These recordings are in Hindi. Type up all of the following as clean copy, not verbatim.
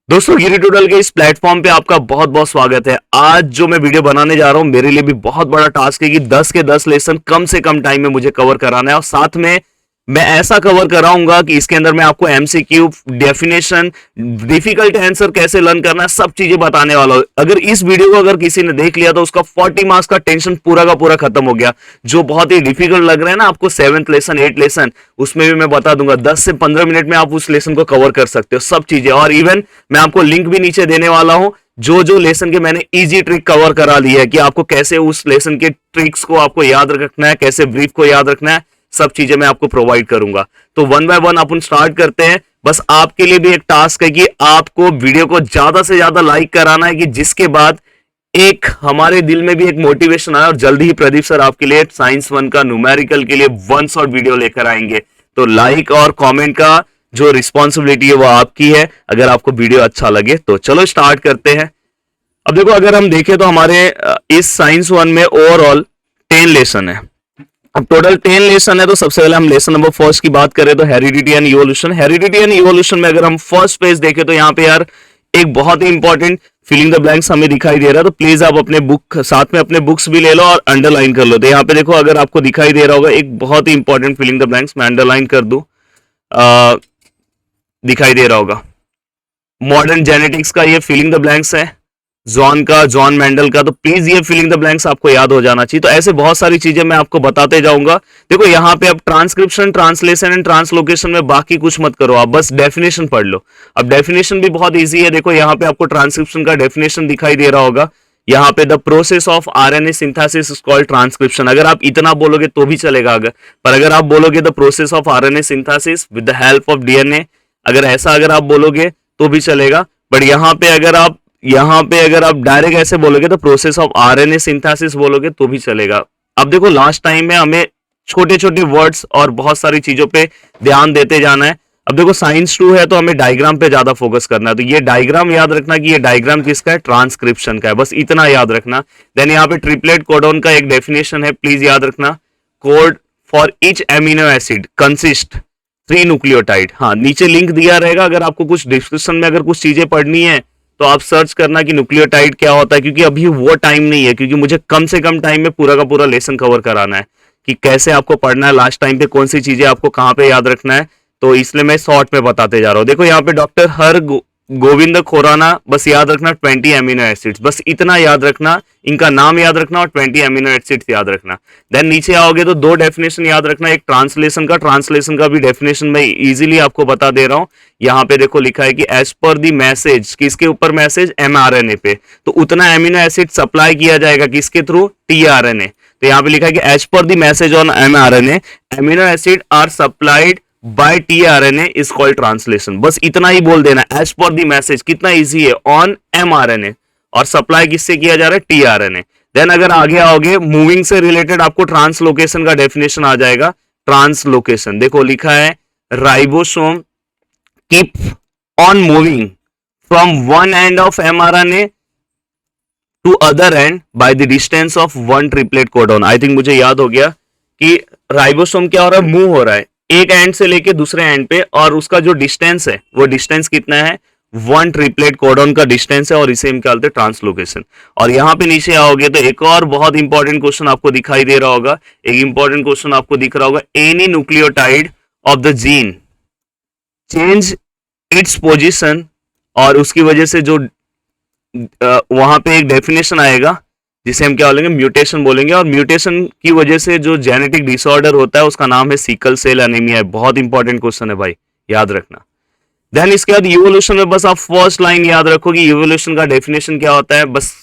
दोस्तों गिरी ट्यूटोरियल के इस प्लेटफॉर्म पे आपका बहुत बहुत स्वागत है। आज जो मैं वीडियो बनाने जा रहा हूं मेरे लिए भी बहुत बड़ा टास्क है कि 10 के 10 लेसन कम से कम टाइम में मुझे कवर कराना है और साथ में मैं ऐसा कवर कराऊंगा कि इसके अंदर मैं आपको एमसीक्यू, डेफिनेशन, डिफिकल्ट आंसर कैसे लर्न करना है, सब चीजें बताने वाला हूं। अगर इस वीडियो को अगर किसी ने देख लिया तो उसका 40 मार्क्स का टेंशन पूरा का पूरा खत्म हो गया। जो बहुत ही डिफिकल्ट लग रहा है ना आपको 7th लेसन, 8th लेसन, उसमें भी मैं बता दूंगा 10 से 15 मिनट में आप उस लेसन को कवर कर सकते हो सब चीजें। और इवन मैं आपको लिंक भी नीचे देने वाला हूं जो जो लेसन के मैंने इजी ट्रिक कवर करा ली है कि आपको कैसे उस लेसन के ट्रिक्स को आपको याद रखना है, कैसे ब्रीफ को याद रखना है, सब चीजें मैं आपको प्रोवाइड करूंगा। तो one by one upon start करते हैं। बस आपके लिए भी एक टास्क है कि आपको वीडियो को ज्यादा से ज्यादा लाइक कराना है कि जिसके बाद एक हमारे दिल में भी एक मोटिवेशन आए और जल्दी ही प्रदीप सर आपके लिए साइंस 1 का न्यूमेरिकल के लिए वन शॉट वीडियो लेकर आएंगे। तो लाइक और कमेंट का जो रिस्पॉन्सिबिलिटी है वो आपकी है अगर आपको वीडियो अच्छा लगे तो। चलो स्टार्ट करते हैं। अब देखो अगर हम देखें तो हमारे इस साइंस 1 में ओवरऑल 10 लेसन है। अब टोटल 10 लेसन है तो सबसे पहले हम लेसन नंबर फर्स्ट की बात करें तो heredity and evolution. Heredity and evolution में अगर हम फर्स्ट पेज देखें तो यहाँ पे यार एक बहुत ही इंपॉर्टेंट फिलिंग द ब्लैंक्स हमें दिखाई दे रहा है। तो प्लीज आप अपने बुक साथ में अपने बुक्स भी ले लो और अंडरलाइन कर लो। तो यहाँ पे देखो अगर आपको दिखाई दे रहा होगा एक बहुत ही इंपॉर्टेंट फिलिंग द ब्लैंक्स, मैं अंडरलाइन कर दूं, दिखाई दे रहा होगा मॉडर्न जेनेटिक्स का ये फिलिंग द ब्लैंक्स है, जॉन मेंडल का। तो प्लीज ये फिलिंग द ब्लैंक्स आपको याद हो जाना चाहिए। तो ऐसे बहुत सारी चीजें मैं आपको बताते जाऊंगा। देखो यहाँ पे अब ट्रांसक्रिप्शन, ट्रांसलेशन एंड ट्रांसलोकेशन में बाकी कुछ मत करो, आप बस डेफिनेशन पढ़ लो। अब डेफिनेशन भी बहुत इजी है। देखो यहाँ पे आपको ट्रांसक्रिप्शन का डेफिनेशन दिखाई दे रहा होगा। यहाँ पे the process of RNA synthesis is called transcription. अगर आप इतना बोलोगे तो भी चलेगा, पर अगर आप बोलोगे the process of RNA synthesis with the help of DNA, अगर आप बोलोगे तो भी चलेगा। बट यहाँ पे अगर आप डायरेक्ट ऐसे बोलोगे तो प्रोसेस ऑफ आरएनए सिंथेसिस बोलोगे तो भी चलेगा। अब देखो लास्ट टाइम में हमें छोटे छोटे वर्ड्स और बहुत सारी चीजों पे ध्यान देते जाना है। अब देखो साइंस 2 है तो हमें डायग्राम पे ज्यादा फोकस करना है। तो ये डायग्राम याद रखना कि ये डायग्राम किसका है, ट्रांसक्रिप्शन का है, बस इतना याद रखना। देन यहाँ पे ट्रिपलेट कोडोन का एक डेफिनेशन है, प्लीज याद रखना। Code for each amino acid consist 3 nucleotide. हाँ, नीचे लिंक दिया रहेगा, अगर आपको कुछ डिस्क्रिप्शन में अगर कुछ चीजें पढ़नी है तो आप सर्च करना कि न्यूक्लियोटाइड क्या होता है, क्योंकि अभी वो टाइम नहीं है, क्योंकि मुझे कम से कम टाइम में पूरा का पूरा लेसन कवर कराना है कि कैसे आपको पढ़ना है, लास्ट टाइम पे कौन सी चीजें आपको कहाँ पे याद रखना है। तो इसलिए मैं शॉर्ट में बताते जा रहा हूँ। देखो यहाँ पे डॉक्टर हर गोविंद खोराना, बस याद रखना 20 एमिनो एसिड्स, बस इतना याद रखना, इनका नाम याद रखना और 20 एमिनो एसिड्स याद रखना। देन नीचे आओगे तो 2 डेफिनेशन याद रखना, एक ट्रांसलेशन का भी डेफिनेशन मैं इजीली आपको बता दे रहा हूं। यहाँ पे देखो लिखा है कि एज पर दी मैसेज, किसके ऊपर मैसेज, mRNA पे, तो उतना एमिनो एसिड सप्लाई किया जाएगा किसके थ्रू, tRNA। तो यहाँ पे लिखा है कि as per the message on mRNA amino acid are supplied by tRNA is called translation. बस इतना ही बोल देना, एज पर दी मैसेज, कितना इजी है, ऑन mRNA, और सप्लाई किससे किया जा रहा है, tRNA। देन अगर आगे आओगे मूविंग से रिलेटेड आपको ट्रांसलोकेशन का डेफिनेशन आ जाएगा। ट्रांसलोकेशन देखो लिखा है ribosome keep on moving from one end of mRNA to other end by the distance of 1 triplet codon. I think मुझे याद हो गया कि राइबोसोम क्या हो रहा है, मूव हो रहा है एक एंड से लेके दूसरे एंड पे, और उसका जो डिस्टेंस है वो डिस्टेंस कितना है, 1 ट्रिपलेट कोडॉन का डिस्टेंस है, और इसे हम क्या बोलते हैं, ट्रांसलोकेशन। और यहां पे नीचे आओगे तो एक और बहुत इंपॉर्टेंट क्वेश्चन आपको दिखाई दे रहा होगा, एक इंपॉर्टेंट क्वेश्चन आपको दिख रहा होगा, any nucleotide of the gene change its position, और उसकी वजह से जो वहां पे एक डेफिनेशन आएगा जिसे हम क्या बोलेंगे, म्यूटेशन बोलेंगे, और म्यूटेशन की वजह से जो जेनेटिक डिसऑर्डर होता है उसका नाम है सिकल सेल एनीमिया। बहुत इंपॉर्टेंट क्वेश्चन है भाई, याद रखना। देन इसके बाद इवोल्यूशन में बस आप फर्स्ट लाइन याद रखो कि इवोल्यूशन का डेफिनेशन क्या होता है, बस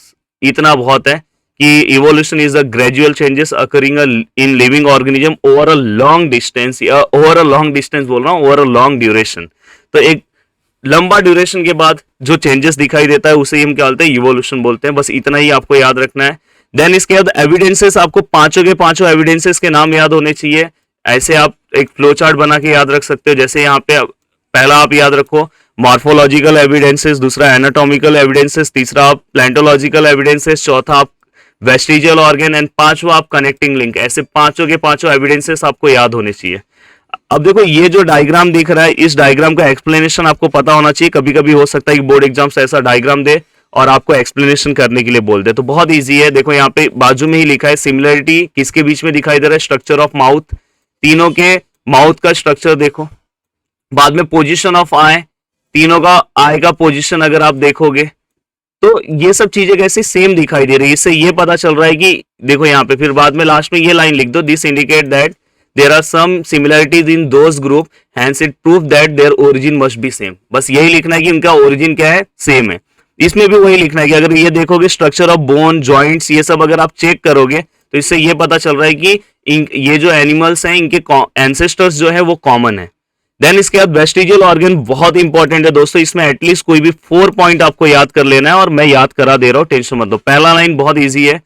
इतना बहुत है कि evolution is the gradual changes occurring in living organism over a long distance, या ओवर अ लॉन्ग डिस्टेंस बोल रहा हूँ, ओवर अ लॉन्ग ड्यूरेशन। तो एक लंबा ड्यूरेशन के बाद जो चेंजेस दिखाई देता है उसे हम क्या बोलते हैं, इवोल्यूशन बोलते हैं। बस इतना ही आपको याद रखना है। देन इसके बाद एविडेंसेस, आपको पांचों के पांचों एविडेंसेस के नाम याद होने चाहिए। ऐसे आप एक फ्लो चार्ट बना के याद रख सकते हो। जैसे यहाँ पे पहला आप याद रखो मॉर्फोलॉजिकल एविडेंसेस, दूसरा एनाटॉमिकल एविडेंसेस, तीसरा आप प्लेंटोलॉजिकल एविडेंसेस, चौथा आप वेस्टिजियल ऑर्गन, एंड पांचवा आप कनेक्टिंग लिंक। ऐसे पांचों के पांचों एविडेंसेस आपको याद होने चाहिए। अब देखो ये जो डायग्राम दिख रहा है, इस डायग्राम का एक्सप्लेनेशन आपको पता होना चाहिए। कभी कभी हो सकता है कि बोर्ड एग्जाम से ऐसा डायग्राम दे और आपको एक्सप्लेनेशन करने के लिए बोल दे, तो बहुत इजी है। देखो यहाँ पे बाजू में ही लिखा है सिमिलरिटी किसके बीच में दिखाई दे रहा है, स्ट्रक्चर ऑफ माउथ, तीनों के माउथ का स्ट्रक्चर देखो। बाद में पोजीशन ऑफ आई, तीनों का आई का पोजीशन अगर आप देखोगे तो ये सब चीजें कैसे सेम दिखाई दे रही है, इससे ये पता चल रहा है कि देखो यहाँ पे फिर बाद में लास्ट में ये लाइन लिख दो, this indicate that there are some similarities in those group hence it prove that their origin must be same. बस यही लिखना है कि इनका ओरिजिन क्या है, सेम है। इसमें भी वही लिखना है कि अगर ये देखोगे स्ट्रक्चर ऑफ बोन, जॉइंट्स, ये सब अगर आप चेक करोगे तो इससे ये पता चल रहा है कि ये जो एनिमल्स हैं इनके एंसेस्टर्स जो है वो कॉमन है। देन इसके बाद वेस्टिजियल ऑर्गन बहुत इंपॉर्टेंट है दोस्तों, इसमें एटलीस्ट कोई भी 4 पॉइंट आपको याद कर लेना है और मैं याद करा दे रहा हूं, टेंशन मत लो। पहला लाइन बहुत इजी है,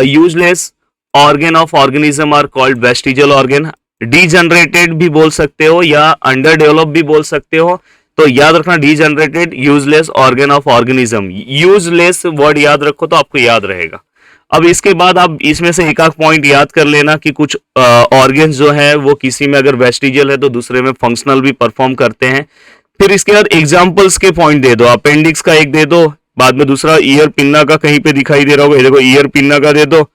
useless organ of organism are called vestigial organ. Degenerated भी बोल सकते हो या अंडर डेवलप भी बोल सकते हो, तो याद रखना degenerated, useless organ of organism. Useless word याद रखो तो आपको याद रहेगा। अब इसके बाद आप इसमें से एक आध पॉइंट याद कर लेना कि कुछ ऑर्गन्स जो है वो किसी में अगर वेस्टिजियल है तो दूसरे में फंक्शनल भी परफॉर्म करते हैं। फिर इसके बाद एग्जांपल्स के पॉइंट दे दो, अपेंडिक्स का एक दे दो, बाद में दूसरा ईयर पिन्ना का कहीं पे दिखाई दे रहा होगा, देखो ईयर पिन्ना का दे दो।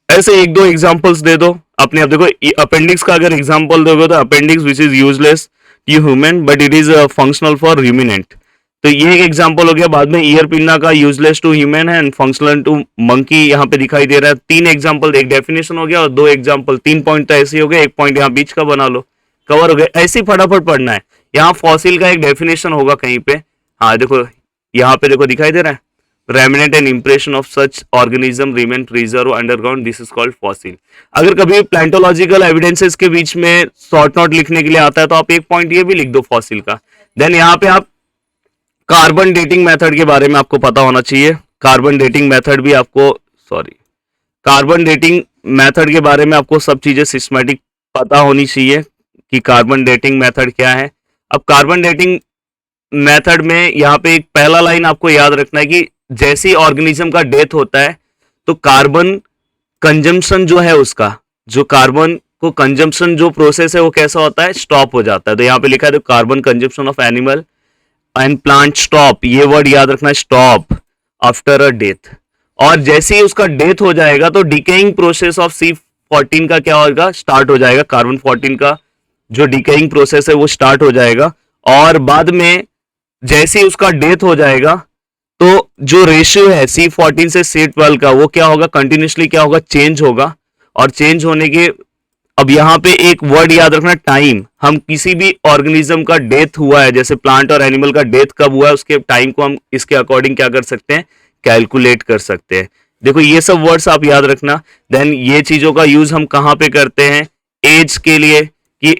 ऐसे एक दो एग्जांपल्स दे दो अपने आप। देखो अपेंडिक्स का अगर एग्जांपल दोगे तो appendix which is useless to human but it is functional for ruminant, तो ये एक एग्जांपल हो गया। बाद में ईयर पिन्ना का यूजलेस टू ह्यूमन है एंड फंक्शनल टू मंकी यहाँ पे दिखाई दे रहा है। 3 एग्जांपल, एक डेफिनेशन हो गया और 2 एग्जांपल, 3 पॉइंट तो ऐसे हो गए, 1 पॉइंट यहाँ बीच का बना लो, कवर हो गया। ऐसे ही फटाफट पढ़ना है। यहाँ फॉसिल का एक डेफिनेशन होगा कहीं पे, हाँ देखो यहाँ पे देखो दिखाई दे रहा है, remnant and impression of such organism remain preserve underground, this is called fossil. अगर कभी प्लांटोलॉजिकल एविडेंसेस के बीच में शॉर्ट नोट लिखने के लिए आता है तो आप एक पॉइंट ये भी लिख दो फॉसिल का। देन यहाँ पे आप कार्बन डेटिंग मेथड के बारे में आपको पता होना चाहिए। कार्बन डेटिंग मेथड भी आपको कार्बन डेटिंग मेथड के बारे में आपको सब चीजें सिस्टमैटिक पता होनी चाहिए कि कार्बन डेटिंग मेथड क्या है। अब कार्बन डेटिंग मेथड में यहाँ पे एक पहला लाइन आपको याद रखना है कि जैसे ही ऑर्गेनिज्म का डेथ होता है तो कार्बन कंजम्पशन जो है उसका, जो कार्बन को कंजम्पशन जो प्रोसेस है वो कैसा होता है, स्टॉप हो जाता है। तो यहाँ पे लिखा है carbon consumption of animal and plant stop, ये वर्ड याद रखना है, स्टॉप आफ्टर अ डेथ। और जैसे ही उसका डेथ हो जाएगा तो डिकेइंग प्रोसेस ऑफ C14 का क्या होगा, स्टार्ट हो जाएगा। कार्बन 14 का जो डिकेइंग प्रोसेस है वो स्टार्ट हो जाएगा और बाद में जैसे ही उसका डेथ हो जाएगा तो जो रेशियो है C14 से C12 का वो क्या होगा, कंटिन्यूसली क्या होगा, चेंज होगा। और चेंज होने के अब यहाँ पे एक वर्ड याद रखना, टाइम। हम किसी भी ऑर्गेनिज्म का डेथ हुआ है, जैसे प्लांट और एनिमल का डेथ कब हुआ है, उसके टाइम को हम इसके अकॉर्डिंग क्या कर सकते हैं, कैलकुलेट कर सकते हैं। देखो ये सब वर्ड्स आप याद रखना। देन ये चीजों का यूज हम कहाँ पे करते हैं, एज के लिए, कि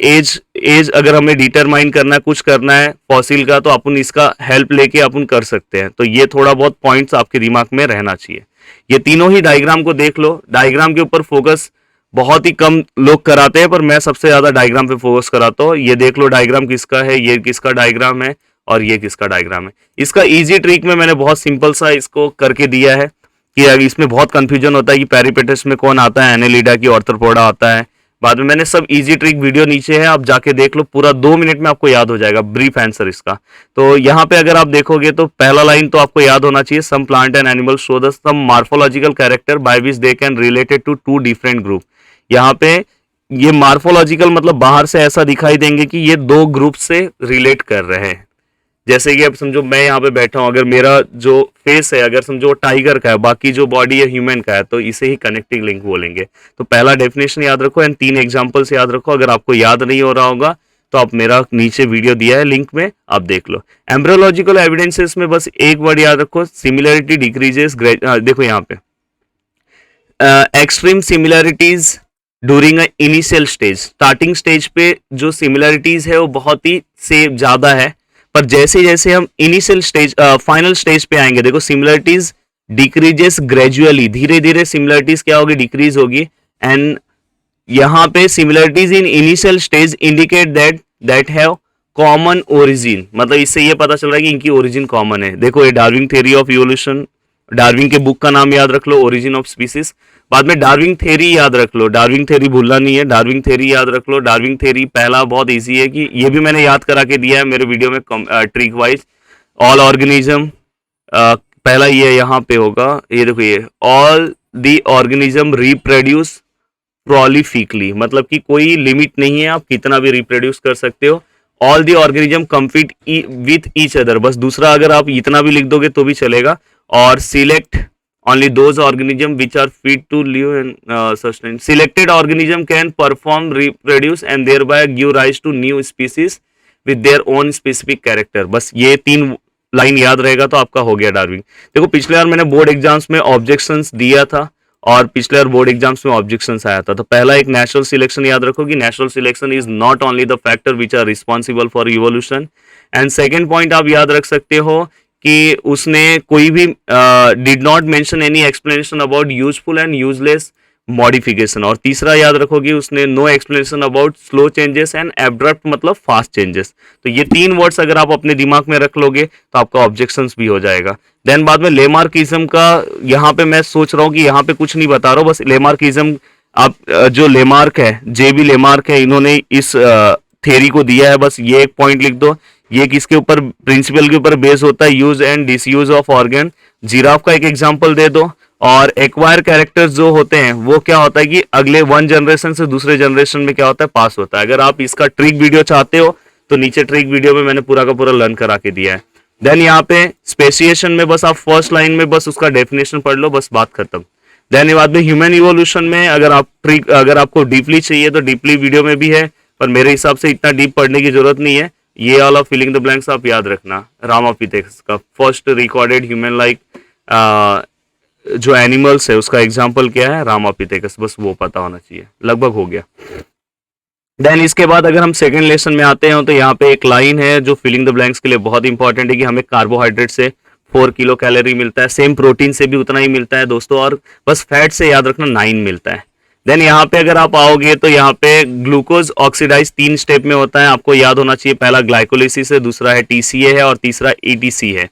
एज अगर हमें डिटरमाइन करना है, कुछ करना है फॉसिल का, तो अपन इसका हेल्प लेके अपन कर सकते हैं। तो ये थोड़ा बहुत पॉइंट्स आपके दिमाग में रहना चाहिए। ये तीनों ही डायग्राम को देख लो। डायग्राम के ऊपर फोकस बहुत ही कम लोग कराते हैं पर मैं सबसे ज्यादा डायग्राम पे फोकस कराता हूँ। ये देख लो डायग्राम किसका है, ये किसका डायग्राम है और ये किसका डायग्राम है। इसका इजी ट्रिक में मैंने बहुत सिंपल सा इसको करके दिया है कि इसमें बहुत कंफ्यूजन होता है कि पेरिपेटस में कौन आता है, एनेलिडा की ऑर्थ्रोपोडा आता है। बाद में मैंने सब इजी ट्रिक वीडियो नीचे है, आप जाके देख लो, पूरा 2 मिनट में आपको याद हो जाएगा ब्रीफ आंसर इसका। तो यहाँ पे अगर आप देखोगे तो पहला लाइन तो आपको याद होना चाहिए, some plant and animal show the some morphological character by which they can related to 2 different group. यहाँ पे ये मार्फोलॉजिकल मतलब बाहर से ऐसा दिखाई देंगे कि ये 2 ग्रुप से रिलेट कर रहे हैं। जैसे कि अब समझो मैं यहाँ पे बैठा हूँ, अगर मेरा जो फेस है अगर समझो टाइगर का है, बाकी जो बॉडी है ह्यूमन का है, तो इसे ही कनेक्टिंग लिंक बोलेंगे। तो पहला डेफिनेशन याद रखो एंड 3 एग्जांपल्स याद रखो। अगर आपको याद नहीं हो रहा होगा तो आप मेरा नीचे वीडियो दिया है लिंक में, आप देख लो। एम्ब्रियोलॉजिकल एविडेंसेस में बस एक वर्ड याद रखो, सिमिलरिटी डिक्रीजेस। देखो यहाँ पे extreme similarities during initial stage, starting stage पे जो सिमिलरिटीज है वो बहुत ही से ज्यादा है, पर जैसे जैसे हम इनिशियल स्टेज फाइनल स्टेज पे आएंगे, देखो सिमिलरिटीज डिक्रीजेस ग्रेजुअली, धीरे धीरे सिमिलरिटीज क्या होगी, डिक्रीज होगी। एंड यहाँ पे similarities in initial stage indicate that have common origin, मतलब इससे ये पता चल रहा है कि इनकी ओरिजिन कॉमन है। देखो ये Darwin theory of evolution, Darwin के बुक का नाम याद रख लो, ओरिजिन ऑफ स्पीसीज। बाद में डार्विन थ्योरी याद रख लो, डार्विन थ्योरी भूलना नहीं है, डार्विन थ्योरी याद रख लो। डार्विन थ्योरी पहला बहुत इजी है कि ये भी मैंने याद करा के दिया है मेरे वीडियो में ट्रिक वाइज। ऑल ऑर्गेनिज्म, पहला ये यहाँ पे होगा, ये देखो ये ऑल द ऑर्गेनिज्म रिप्रोड्यूस प्रोलिफिकली, मतलब कि कोई लिमिट नहीं है, आप कितना भी रिप्रोड्यूस कर सकते हो। All the organism compete with each other, बस दूसरा अगर आप इतना भी लिख दोगे तो भी चलेगा। और select only those organisms which are fit to live and sustain. Selected organism can perform reproduce and thereby give rise to new species with their own specific character. बस ये 3 लाइन याद रहेगा तो आपका हो गया डार्विन। देखो पिछले बार मैंने बोर्ड एग्जाम्स में ऑब्जेक्शंस दिया था और पिछले बार बोर्ड एग्जाम्स में ऑब्जेक्शंस आया था। तो पहला एक नेचुरल सिलेक्शन याद रखो कि natural selection is not only the factor which are responsible for evolution. And second point आप याद रख सकते हो कि उसने कोई भी did not mention any explanation about useful and useless modification. और तीसरा याद रखोगे उसने no explanation about slow changes and abrupt मतलब फास्ट चेंजेस। तो ये 3 वर्ड्स अगर आप अपने दिमाग में रख लोगे तो आपका ऑब्जेक्शंस भी हो जाएगा। देन बाद में लेमार्किज्म का, यहाँ पे मैं सोच रहा हूँ कि यहाँ पे कुछ नहीं बता रहा हूँ, बस लेमार्किज्म आप जो लेमार्क है, जेबी लेमार्क है, इन्होंने इस थ्योरी को दिया है, बस ये एक पॉइंट लिख दो। ये किसके ऊपर, प्रिंसिपल के ऊपर बेस होता है, use and disuse of organ. Giraffe का एक एग्जांपल दे दो। और एक्वायर कैरेक्टर्स जो होते हैं वो क्या होता है कि अगले 1 जनरेशन से दूसरे जनरेशन में क्या होता है, पास होता है। अगर आप इसका ट्रिक वीडियो चाहते हो तो नीचे ट्रिक वीडियो में मैंने पूरा का पूरा लर्न करा के दिया है। देन यहाँ पे स्पेसिएशन में बस आप फर्स्ट लाइन में बस उसका डेफिनेशन पढ़ लो, बस बात खत्म। देन ये बाद में ह्यूमन इवोल्यूशन में अगर आप ट्रिक, अगर आपको डीपली चाहिए तो डीपली वीडियो में भी है, पर मेरे हिसाब से इतना डीप पढ़ने की जरूरत नहीं है। ये वाला फिलिंग द ब्लैंक्स आप याद रखना। रामापिथेकस का फर्स्ट रिकॉर्डेड ह्यूमन लाइक जो एनिमल्स है उसका एग्जांपल क्या है, रामापिथेकस, बस वो पता होना चाहिए। लगभग हो गया। देन इसके बाद अगर हम सेकंड लेसन में आते हैं तो यहाँ पे एक लाइन है जो फिलिंग द ब्लैंक्स के लिए बहुत इंपॉर्टेंट है कि हमें कार्बोहाइड्रेट से 4 किलो कैलोरी मिलता है, सेम प्रोटीन से भी उतना ही मिलता है दोस्तों, और बस फैट से याद रखना 9 मिलता है। देन यहाँ पे अगर आप आओगे तो यहाँ पे ग्लूकोज ऑक्सीडाइज 3 स्टेप में होता है, आपको याद होना चाहिए। पहला ग्लाइकोलिसिस है, दूसरा है टीसीए है और तीसरा ईटीसी है।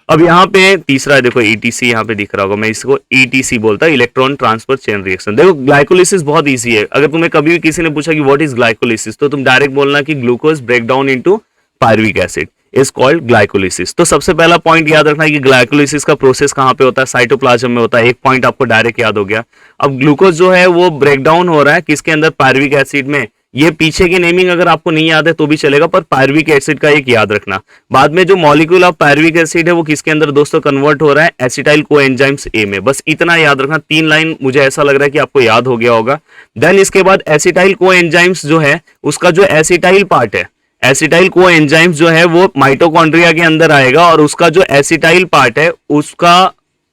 अब यहाँ पे तीसरा है, देखो ईटीसी यहाँ पे दिख रहा होगा, मैं इसको ईटीसी बोलता है, इलेक्ट्रॉन ट्रांसफर चेन रिएक्शन। देखो ग्लाइकोलिसिस बहुत इजी है। अगर तुम्हें कभी भी किसी ने पूछा कि व्हाट इज ग्लाइकोलिसिस तो तुम डायरेक्ट बोलना कि glucose break down into pyruvic acid is called glycolysis. तो सबसे पहला पॉइंट याद रखना है कि ग्लाइकोलिसिस का प्रोसेस कहाँ पे होता है, साइटोप्लाज्म में होता है। एक पॉइंट आपको डायरेक्ट याद हो गया। अब ग्लूकोज जो है वो ब्रेक डाउन हो रहा है किसके अंदर, पायरुविक एसिड में। ये पीछे की नेमिंग अगर आपको नहीं याद है तो भी चलेगा, पर पायरुविक एसिड का एक याद रखना। बाद में जो मॉलिक्यूल ऑफ पायरुविक एसिड है वो किसके अंदर दोस्तों कन्वर्ट हो रहा है, एसिटाइल कोएंजाइम्स ए में। बस इतना याद रखना। 3 लाइन मुझे ऐसा लग रहा है कि आपको याद हो गया होगा। देन इसके बाद एसिटाइल कोएंजाइम्स जो है उसका जो एसिटाइल पार्ट है, एसिटाइल कोएंजाइम्स जो है वो माइटोकॉन्ड्रिया के अंदर आएगा और उसका जो एसिटाइल पार्ट है उसका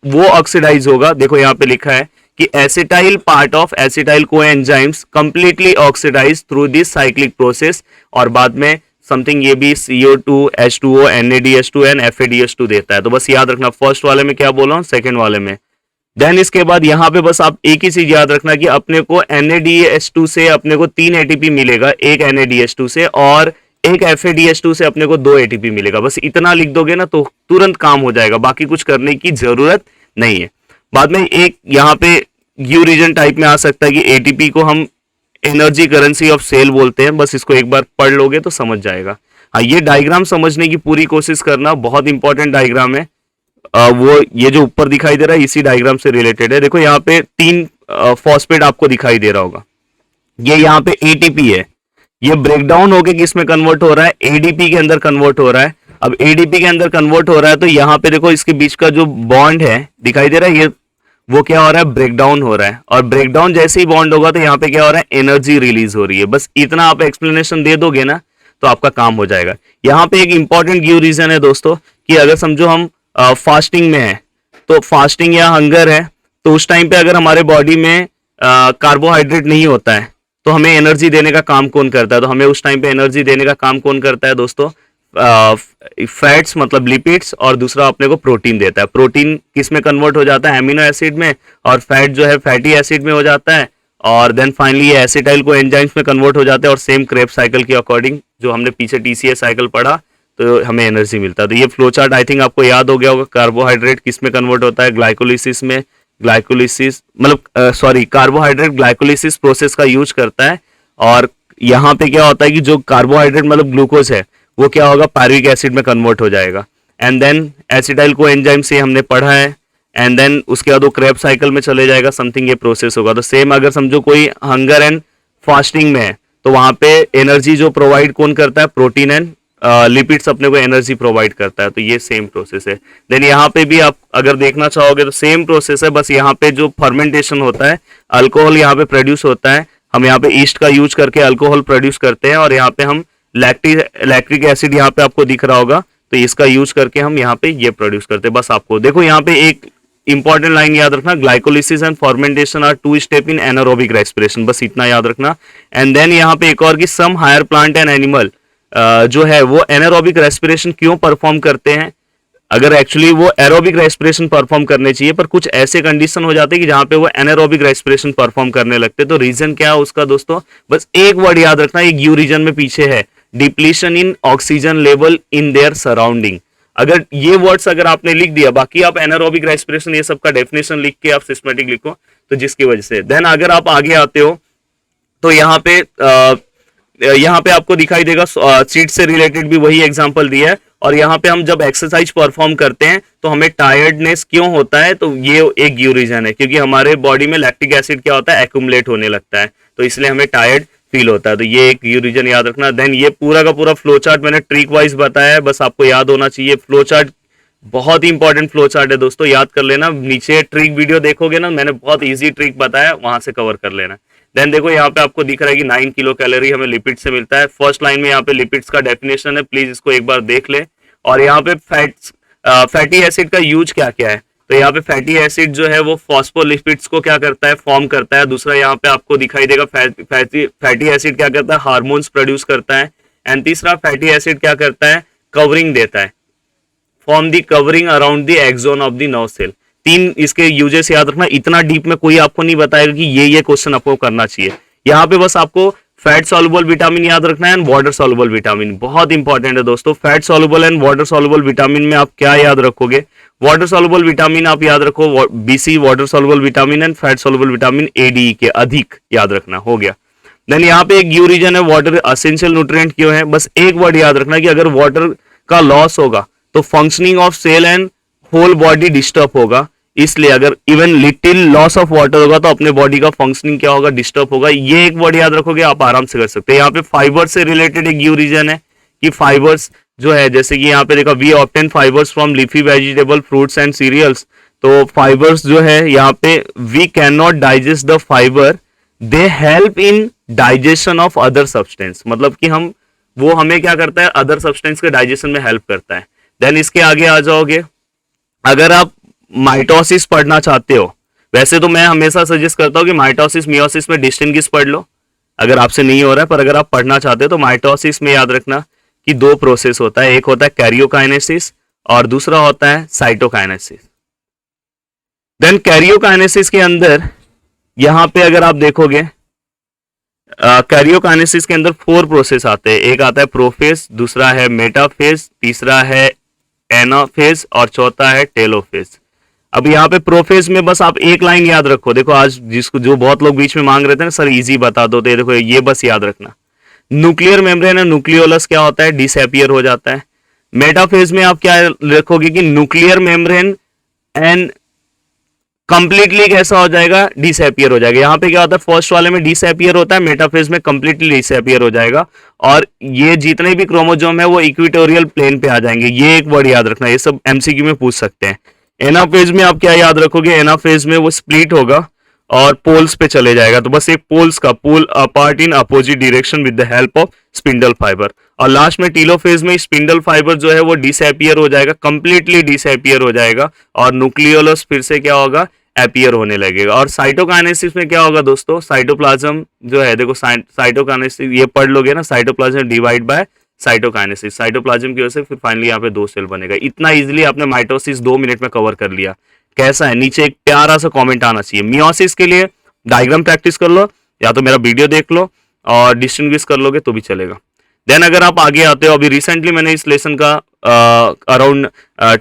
वो ऑक्सीडाइज होगा। देखो यहाँ पे लिखा है कि acetyl part of acetyl coenzymes completely oxidise through this cyclic process. और बाद में समथिंग ये भी CO2 H2O NADH2 and FADH2 देता है। तो बस याद रखना फर्स्ट वाले में क्या बोला हूं, सेकेंड वाले में। देन इसके बाद यहाँ पे बस आप एक ही चीज याद रखना कि अपने को NADH2 से अपने को 3 ATP मिलेगा, एक NADH2 से, और एक FADH2 से अपने को 2 ATP मिलेगा। बस इतना लिख दोगे ना तो तुरंत काम हो जाएगा, बाकी कुछ करने की जरूरत नहीं है। बाद में एक यहाँ पे यू रीजन टाइप में आ सकता है कि एटीपी को हम एनर्जी करेंसी ऑफ सेल बोलते हैं। बस इसको एक बार पढ़ लोगे तो समझ जाएगा। हाँ, ये डायग्राम समझने की पूरी कोशिश करना, बहुत इंपॉर्टेंट डायग्राम है। वो ये जो ऊपर दिखाई दे रहा है इसी डायग्राम से रिलेटेड है। देखो यहाँ पे 3 फॉस्फेट आपको दिखाई दे रहा होगा। ये यहाँ पे एटीपी है, ये ब्रेकडाउन होके किस में कन्वर्ट हो रहा है, एडीपी के अंदर कन्वर्ट हो रहा है। अब एडीपी के अंदर कन्वर्ट हो रहा है तो यहाँ पे देखो इसके बीच का जो बॉन्ड है दिखाई दे रहा है, ये वो क्या हो रहा है, ब्रेकडाउन हो रहा है। और ब्रेकडाउन जैसे ही बॉन्ड होगा तो यहाँ पे क्या हो रहा है, एनर्जी रिलीज हो रही है। बस इतना आप एक्सप्लेनेशन दे दोगे ना तो आपका काम हो जाएगा। यहाँ पे एक इंपॉर्टेंट गिव रीजन है दोस्तों कि अगर समझो हम फास्टिंग में है तो फास्टिंग या हंगर है तो उस टाइम पे अगर हमारे बॉडी में कार्बोहाइड्रेट नहीं होता है तो हमें एनर्जी देने का काम कौन करता है, तो हमें उस टाइम पे एनर्जी देने का काम कौन करता है दोस्तों, फैट्स मतलब लिपिड्स, और दूसरा अपने को प्रोटीन देता है। प्रोटीन किस में कन्वर्ट हो जाता है, एमिनो एसिड में, और फैट जो है फैटी एसिड में हो जाता है, और देन फाइनली ये एसिटाइल को एंजाइम्स में कन्वर्ट हो जाता है। और सेम क्रेब्स साइकिल के अकॉर्डिंग जो हमने पीछे टीसीए साइकिल पढ़ा तो हमें एनर्जी मिलता है। तो ये फ्लो चार्ट आई थिंक आपको याद हो गया होगा। कार्बोहाइड्रेट किस में कन्वर्ट होता है, ग्लाइकोलिसिस में, ग्लाइकोलिसिस मतलब सॉरी कार्बोहाइड्रेट ग्लाइकोलिसिस प्रोसेस का यूज करता है। और यहाँ पे क्या होता है कि जो कार्बोहाइड्रेट मतलब ग्लूकोज है वो क्या होगा, पायरुविक एसिड में कन्वर्ट हो जाएगा। And then acetyl coenzyme से हमने पढ़ा है। एंड देन उसके बाद वो क्रेब साइकिल में चले जाएगा, समथिंग ये प्रोसेस होगा। तो सेम अगर समझो कोई हंगर एंड फास्टिंग में है तो वहां पे एनर्जी जो प्रोवाइड कौन करता है, प्रोटीन एंड लिपिड्स अपने को एनर्जी प्रोवाइड करता है। तो ये सेम प्रोसेस है। देन यहाँ पे भी आप अगर देखना चाहोगे तो सेम प्रोसेस है, बस यहाँ पे जो फर्मेंटेशन होता है, अल्कोहल यहाँ पे प्रोड्यूस होता है। हम यहाँ पे ईस्ट का यूज करके अल्कोहल प्रोड्यूस करते हैं और यहाँ पे हम लैक्टिक एसिड यहाँ पे आपको दिख रहा होगा, तो इसका यूज करके हम यहाँ पे ये प्रोड्यूस करते हैं। बस आपको देखो यहाँ पे एक इंपॉर्टेंट लाइन याद रखना, glycolysis and fermentation are two step in anaerobic respiration, बस इतना याद रखना। एंड देन यहाँ पे एक और कि some higher plant and animal जो है वो एनारोबिक रेस्पिरेशन क्यों परफॉर्म करते हैं, अगर एक्चुअली वो एरोबिक रेस्पिरेशन परफॉर्म करने चाहिए, पर कुछ ऐसे कंडीशन हो जाते हैं कि जहां पे वो एनारोबिक रेस्पिरेशन परफॉर्म करने लगते हैं। तो रीजन क्या है उसका दोस्तों, बस एक वर्ड याद रखना, एक यू रीजन में पीछे है, depletion in oxygen level in their surrounding. अगर ये वर्ड्स अगर आपने लिख दिया, बाकी आप एनारोबिक रेस्पिरेशन ये सब का डेफिनेशन लिख के आप सिस्टमेटिक लिखो, तो जिसकी वजह से देन अगर आप आगे आते हो तो यहाँ पे आपको दिखाई देगा सीट से रिलेटेड भी वही एग्जांपल दिया है। और यहाँ पे हम जब एक्सरसाइज परफॉर्म करते हैं तो हमें टायर्डनेस क्यों होता है, तो ये एक यू रीजन है, क्योंकि हमारे बॉडी में लैक्टिक एसिड क्या होता है, एक्यूमुलेट होने लगता है, तो इसलिए हमें टायर्ड फील होता है। तो ये एक यू रीजन याद रखना। देन ये पूरा का पूरा फ्लो चार्ट मैंने ट्रिक वाइज बताया है, बस आपको याद होना चाहिए। फ्लो चार्ट बहुत ही इंपॉर्टेंट फ्लो चार्ट है दोस्तों, याद कर लेना। नीचे ट्रिक वीडियो देखोगे ना, मैंने बहुत इजी ट्रिक बताया, वहां से कवर कर लेना। देन देखो यहाँ पे आपको दिख रहा है कि 9 किलो कैलोरी हमें लिपिड से मिलता है। फर्स्ट लाइन में यहाँ पे लिपिड्स का डेफिनेशन है, प्लीज इसको एक बार देख ले। और यहाँ पे फैटी एसिड का यूज क्या क्या है, तो यहाँ पे फैटी एसिड जो है वो फॉस्फोलिपिड्स को क्या करता है, फॉर्म करता है। दूसरा यहाँ पे आपको दिखाई देगा फैटी एसिड क्या करता है, हार्मोन्स प्रोड्यूस करता है। एंड तीसरा फैटी एसिड क्या करता है, कवरिंग देता है, form the covering around the axon of the nerve cell. 3 इसके यूजेस याद रखना, इतना डीप में कोई आपको नहीं बताएगा कि ये क्वेश्चन आपको करना चाहिए। यहाँ पे बस आपको फैट सॉल्युबल विटामिन याद रखना है एंड वाटर सॉल्युबल विटामिन, बहुत इंपॉर्टेंट है दोस्तों। Fat soluble and water soluble vitamin में आप क्या याद रखोगे, वाटर सॉल्युबल विटामिन आप याद रखो B C water soluble vitamin and fat soluble vitamin A D K अधिक याद रखना, हो गया। देन यहाँ पे एक यू रीजन है, वाटर एसेंशियल न्यूट्रिएंट क्यों है, बस एक वर्ड याद रखना कि अगर वाटर का लॉस होगा तो functioning of cell and whole body disturb होगा, इसलिए अगर even little loss of water होगा तो अपने बॉडी का फंक्शनिंग क्या होगा, डिस्टर्ब होगा। ये एक वर्ड याद रखोगे, आप आराम से कर सकते हैं। यहाँ पे फाइबर से रिलेटेड एक यू रीजन है कि फाइबर्स जो है, जैसे कि यहाँ पे देखा, we obtain fibres from leafy vegetable fruits and cereals. तो फाइबर्स जो है यहाँ पे, we can not digest the fibre, they help in digestion of other substance, मतलब कि वो हमें क्या करता है, अदर सब्सटेंस के डाइजेशन में हेल्प करता है। देन इसके आगे आ जाओगे, अगर आप माइटोसिस पढ़ना चाहते हो, वैसे तो मैं हमेशा सजेस्ट करता हूं कि माइटोसिस मियोसिस में डिस्टिंग्विश पढ़ लो, अगर आपसे नहीं हो रहा है, पर अगर आप पढ़ना चाहते हो तो माइटोसिस में याद रखना कि 2 प्रोसेस होता है, एक होता है कैरियोकाइनेसिस और दूसरा होता है साइटोकाइनेसिस। देन कैरियोकाइनेसिस के अंदर यहां पे अगर आप देखोगे, कैरियोकाइनेसिस के अंदर 4 प्रोसेस आते हैं, एक आता है प्रोफेज, दूसरा है मेटाफेज, तीसरा है एनाफेज और चौथा है टेलोफेज। अब यहाँ पे प्रोफेज में बस आप एक लाइन याद रखो, देखो आज जिसको जो बहुत लोग बीच में मांग रहे थे ना, सर इजी बता दो, तो देखो ये बस याद रखना, न्यूक्लियर मेम्ब्रेन एंड न्यूक्लियोलस क्या होता है, डिसअपियर हो जाता है। मेटाफेज में आप क्या रखोगे कि न्यूक्लियर मेम्ब्रेन एंड कंप्लीटली कैसा हो जाएगा, डिसअपियर हो जाएगा। यहाँ पे क्या होता है, फर्स्ट वाले में डिसअपियर होता है, मेटाफेज में कंप्लीटली डिसअपियर हो जाएगा, और ये जितने भी क्रोमोसोम है वो इक्वेटोरियल प्लेन पे आ जाएंगे। ये एक वर्ड याद रखना, ये सब एमसीक्यू में पूछ सकते हैं। एनाफेज में आप क्या याद रखोगे, एनाफेज में वो स्प्लिट होगा और पोल्स पे चले जाएगा, तो बस एक पोल्स का pull apart in opposite direction with the help of spindle fibre. और लास्ट में टीलोफेज में स्पिंडल फाइबर जो है वो डिसअपियर हो जाएगा, कंप्लीटली डिसअपियर हो जाएगा, और न्यूक्लियोलस फिर से क्या होगा, अपीयर होने लगेगा। और साइटोकाइनेसिस में क्या होगा दोस्तों, साइटोप्लाज्म जो है, देखो साइटोकाइनेसिस ये पढ़ लोगे ना, cytoplasm divide by cytokinesis, cytoplasm की वजह से फिर फाइनली यहाँ पे 2 सेल बनेगा। इतना इजीली आपने माइटोसिस 2 मिनट में कवर कर लिया। कैसा है, नीचे एक प्यारा सा कमेंट आना चाहिए। मियोसिस के लिए डायग्राम प्रैक्टिस कर लो, या तो मेरा वीडियो देख लो और डिस्टिंग्विश कर लोगे तो भी चलेगा। देन अगर आप आगे आते हो, अभी रिसेंटली मैंने इस लेसन का अराउंड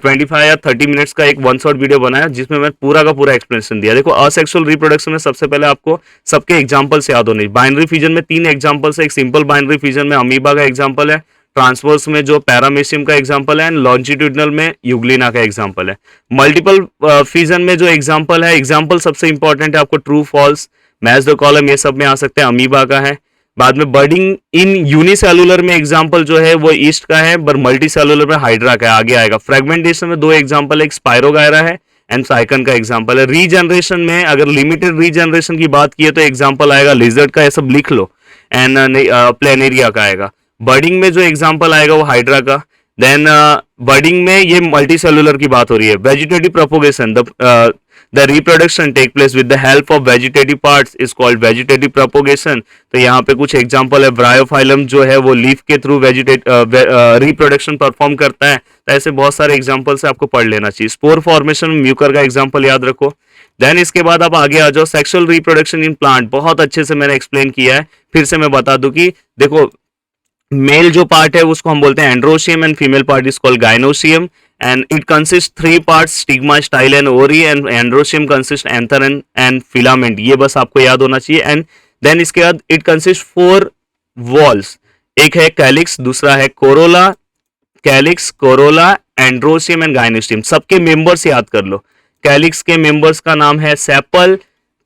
25 या 30 मिनट्स का एक वन शॉट वीडियो बनाया जिसमें मैं पूरा का पूरा एक्सप्लेनेशन दिया। देखो असेक्सुअल रिप्रोडक्शन में सबसे पहले आपको सबके एग्जांपल्स याद होने। बाइनरी फिजन में 3 एग्जांपल्स है। एक सिंपल बाइनरी फिजन में अमीबा का एग्जांपल है, ट्रांसवर्स में जो पैरामेशियम का एग्जांपल है, एंड लॉन्जिट्यूडनल में यूग्लिना का एग्जांपल है। मल्टीपल फिजन में जो एग्जांपल है, एग्जांपल सबसे इंपॉर्टेंट है आपको true false, match the column, ये सब में आ सकते हैं, अमीबा का है। बाद में बर्डिंग इन यूनिसेलुलर में एग्जांपल जो है वो ईस्ट का है, पर मल्टी सेलुलर में हाइड्रा का है, आगे आएगा। फ्रेगमेंटेशन में 2 एग्जांपल, एक स्पाइरोगायरा है एंड साइकन का एग्जांपल है। रीजनरेशन में अगर लिमिटेड रीजनरेशन की बात की तो एग्जांपल आएगा लिजर्ड का, ये सब लिख लो, एंड प्लेनेरिया का आएगा। बर्डिंग में जो एग्जांपल आएगा वो हाइड्रा का। देन बर्डिंग में ये मल्टी सेलुलर की बात हो रही है। Vegetative propagation, the reproduction take place with the help of vegetative parts is called vegetative propagation. तो यहाँ पे कुछ एग्जांपल है, ब्रायोफाइलम जो है वो लीफ के थ्रू रिप्रोडक्शन परफॉर्म करता है। तो ऐसे बहुत सारे एग्जांपल्स है, आपको पढ़ लेना चाहिए। स्पोर फॉर्मेशन में म्यूकर का एग्जांपल याद रखो। देन इसके बाद आप आगे आ जाओ, सेक्सुअल रिप्रोडक्शन इन प्लांट, बहुत अच्छे से मैंने एक्सप्लेन किया है। फिर से मैं बता दूं कि देखो मेल जो पार्ट है उसको हम बोलते हैं androecium and female part is called gynoecium, and it consist 3 parts, stigma, style and ovary, and androecium consist anther and filament. ये बस आपको याद होना चाहिए। एंड देन इसके बाद इट कंसिस्ट 4 वॉल्स, एक है कैलिक्स, दूसरा है Corolla, calyx, Corolla, androecium and gynoecium. सबके मेंबर्स याद कर लो। कैलिक्स के मेंबर्स का नाम है सेपल,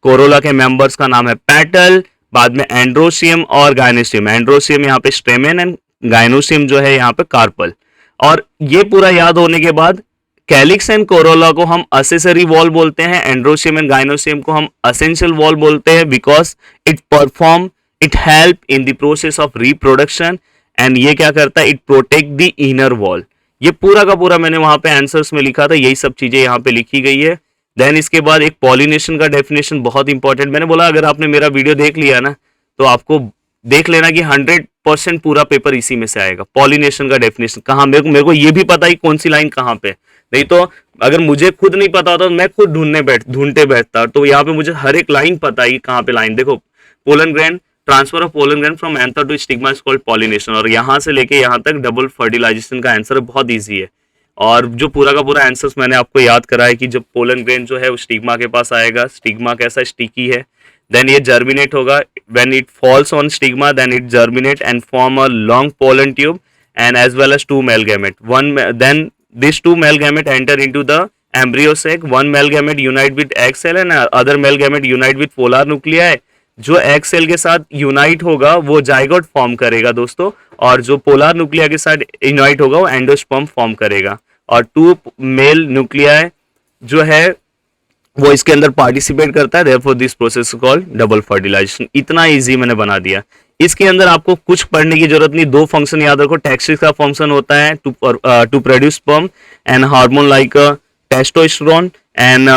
कोरोला के मेंबर्स का नाम है पेटल, बाद में एंड्रोशियम और गाइनोशियम। एंड्रोशियम यहाँ पे स्टेमेन एंड गाइनोशियम जो है यहाँ पे कार्पल। और ये पूरा याद होने के बाद कैलिक्स एंड कोरोला को हम असेसरी वॉल बोलते हैं, एंड्रोशियम एंड गाइनोशियम को हम असेंशियल वॉल बोलते हैं, because it help in the process of reproduction. And ये क्या करता है, it protect the inner wall. ये पूरा का पूरा मैंने वहां पे आंसर्स में लिखा था, यही सब चीजें यहाँ पे लिखी गई है। देन इसके बाद एक पॉलिनेशन का डेफिनेशन बहुत इंपॉर्टेंट, मैंने बोला अगर आपने मेरा वीडियो देख लिया ना तो आपको देख लेना कि 100% पूरा पेपर इसी में से आएगा। पॉलिनेशन का डेफिनेशन कहाँ, मेरे को ये भी पता है कौन सी लाइन कहाँ पे, नहीं तो अगर मुझे खुद नहीं पता होता तो मैं खुद ढूंढते बैठता। तो यहाँ पे मुझे हर एक लाइन पता है कि कहाँ पे लाइन। देखो pollen grain, transfer of pollen grain from anther to stigma is called pollination, और यहाँ से लेके यहाँ तक डबल फर्टिलाइजेशन का आंसर बहुत ईजी है। और जो पूरा का पूरा आंसर्स मैंने आपको याद कराया कि जब पोलन ग्रेन जो है वो स्टिग्मा के पास आएगा, स्टिग्मा कैसा स्टिकी है, देन ये जर्मिनेट होगा, when it falls on stigma then it germinate and form a long pollen tube and as well as 2 male gamete। Then these 2 male gamete enter into the embryo sac, 1 male gamete unite with egg cell and other male gamete unite with polar nuclei। जो एग सेल के साथ यूनाइट होगा वो जाइगोट फॉर्म करेगा दोस्तों, और जो पोलर न्यूक्लिया के साथ यूनाइट होगा वो एंडोस्पर्म फॉर्म करेगा। और 2 मेल न्यूक्लियाई जो है वो इसके अंदर पार्टिसिपेट करता है, therefore this process called double fertilization. इतना इजी मैंने बना दिया। इसके अंदर आपको कुछ पढ़ने की जरूरत नहीं, 2 फंक्शन याद रखो। टेक्सिस का फंक्शन होता है to produce sperm and hormone like testosterone, and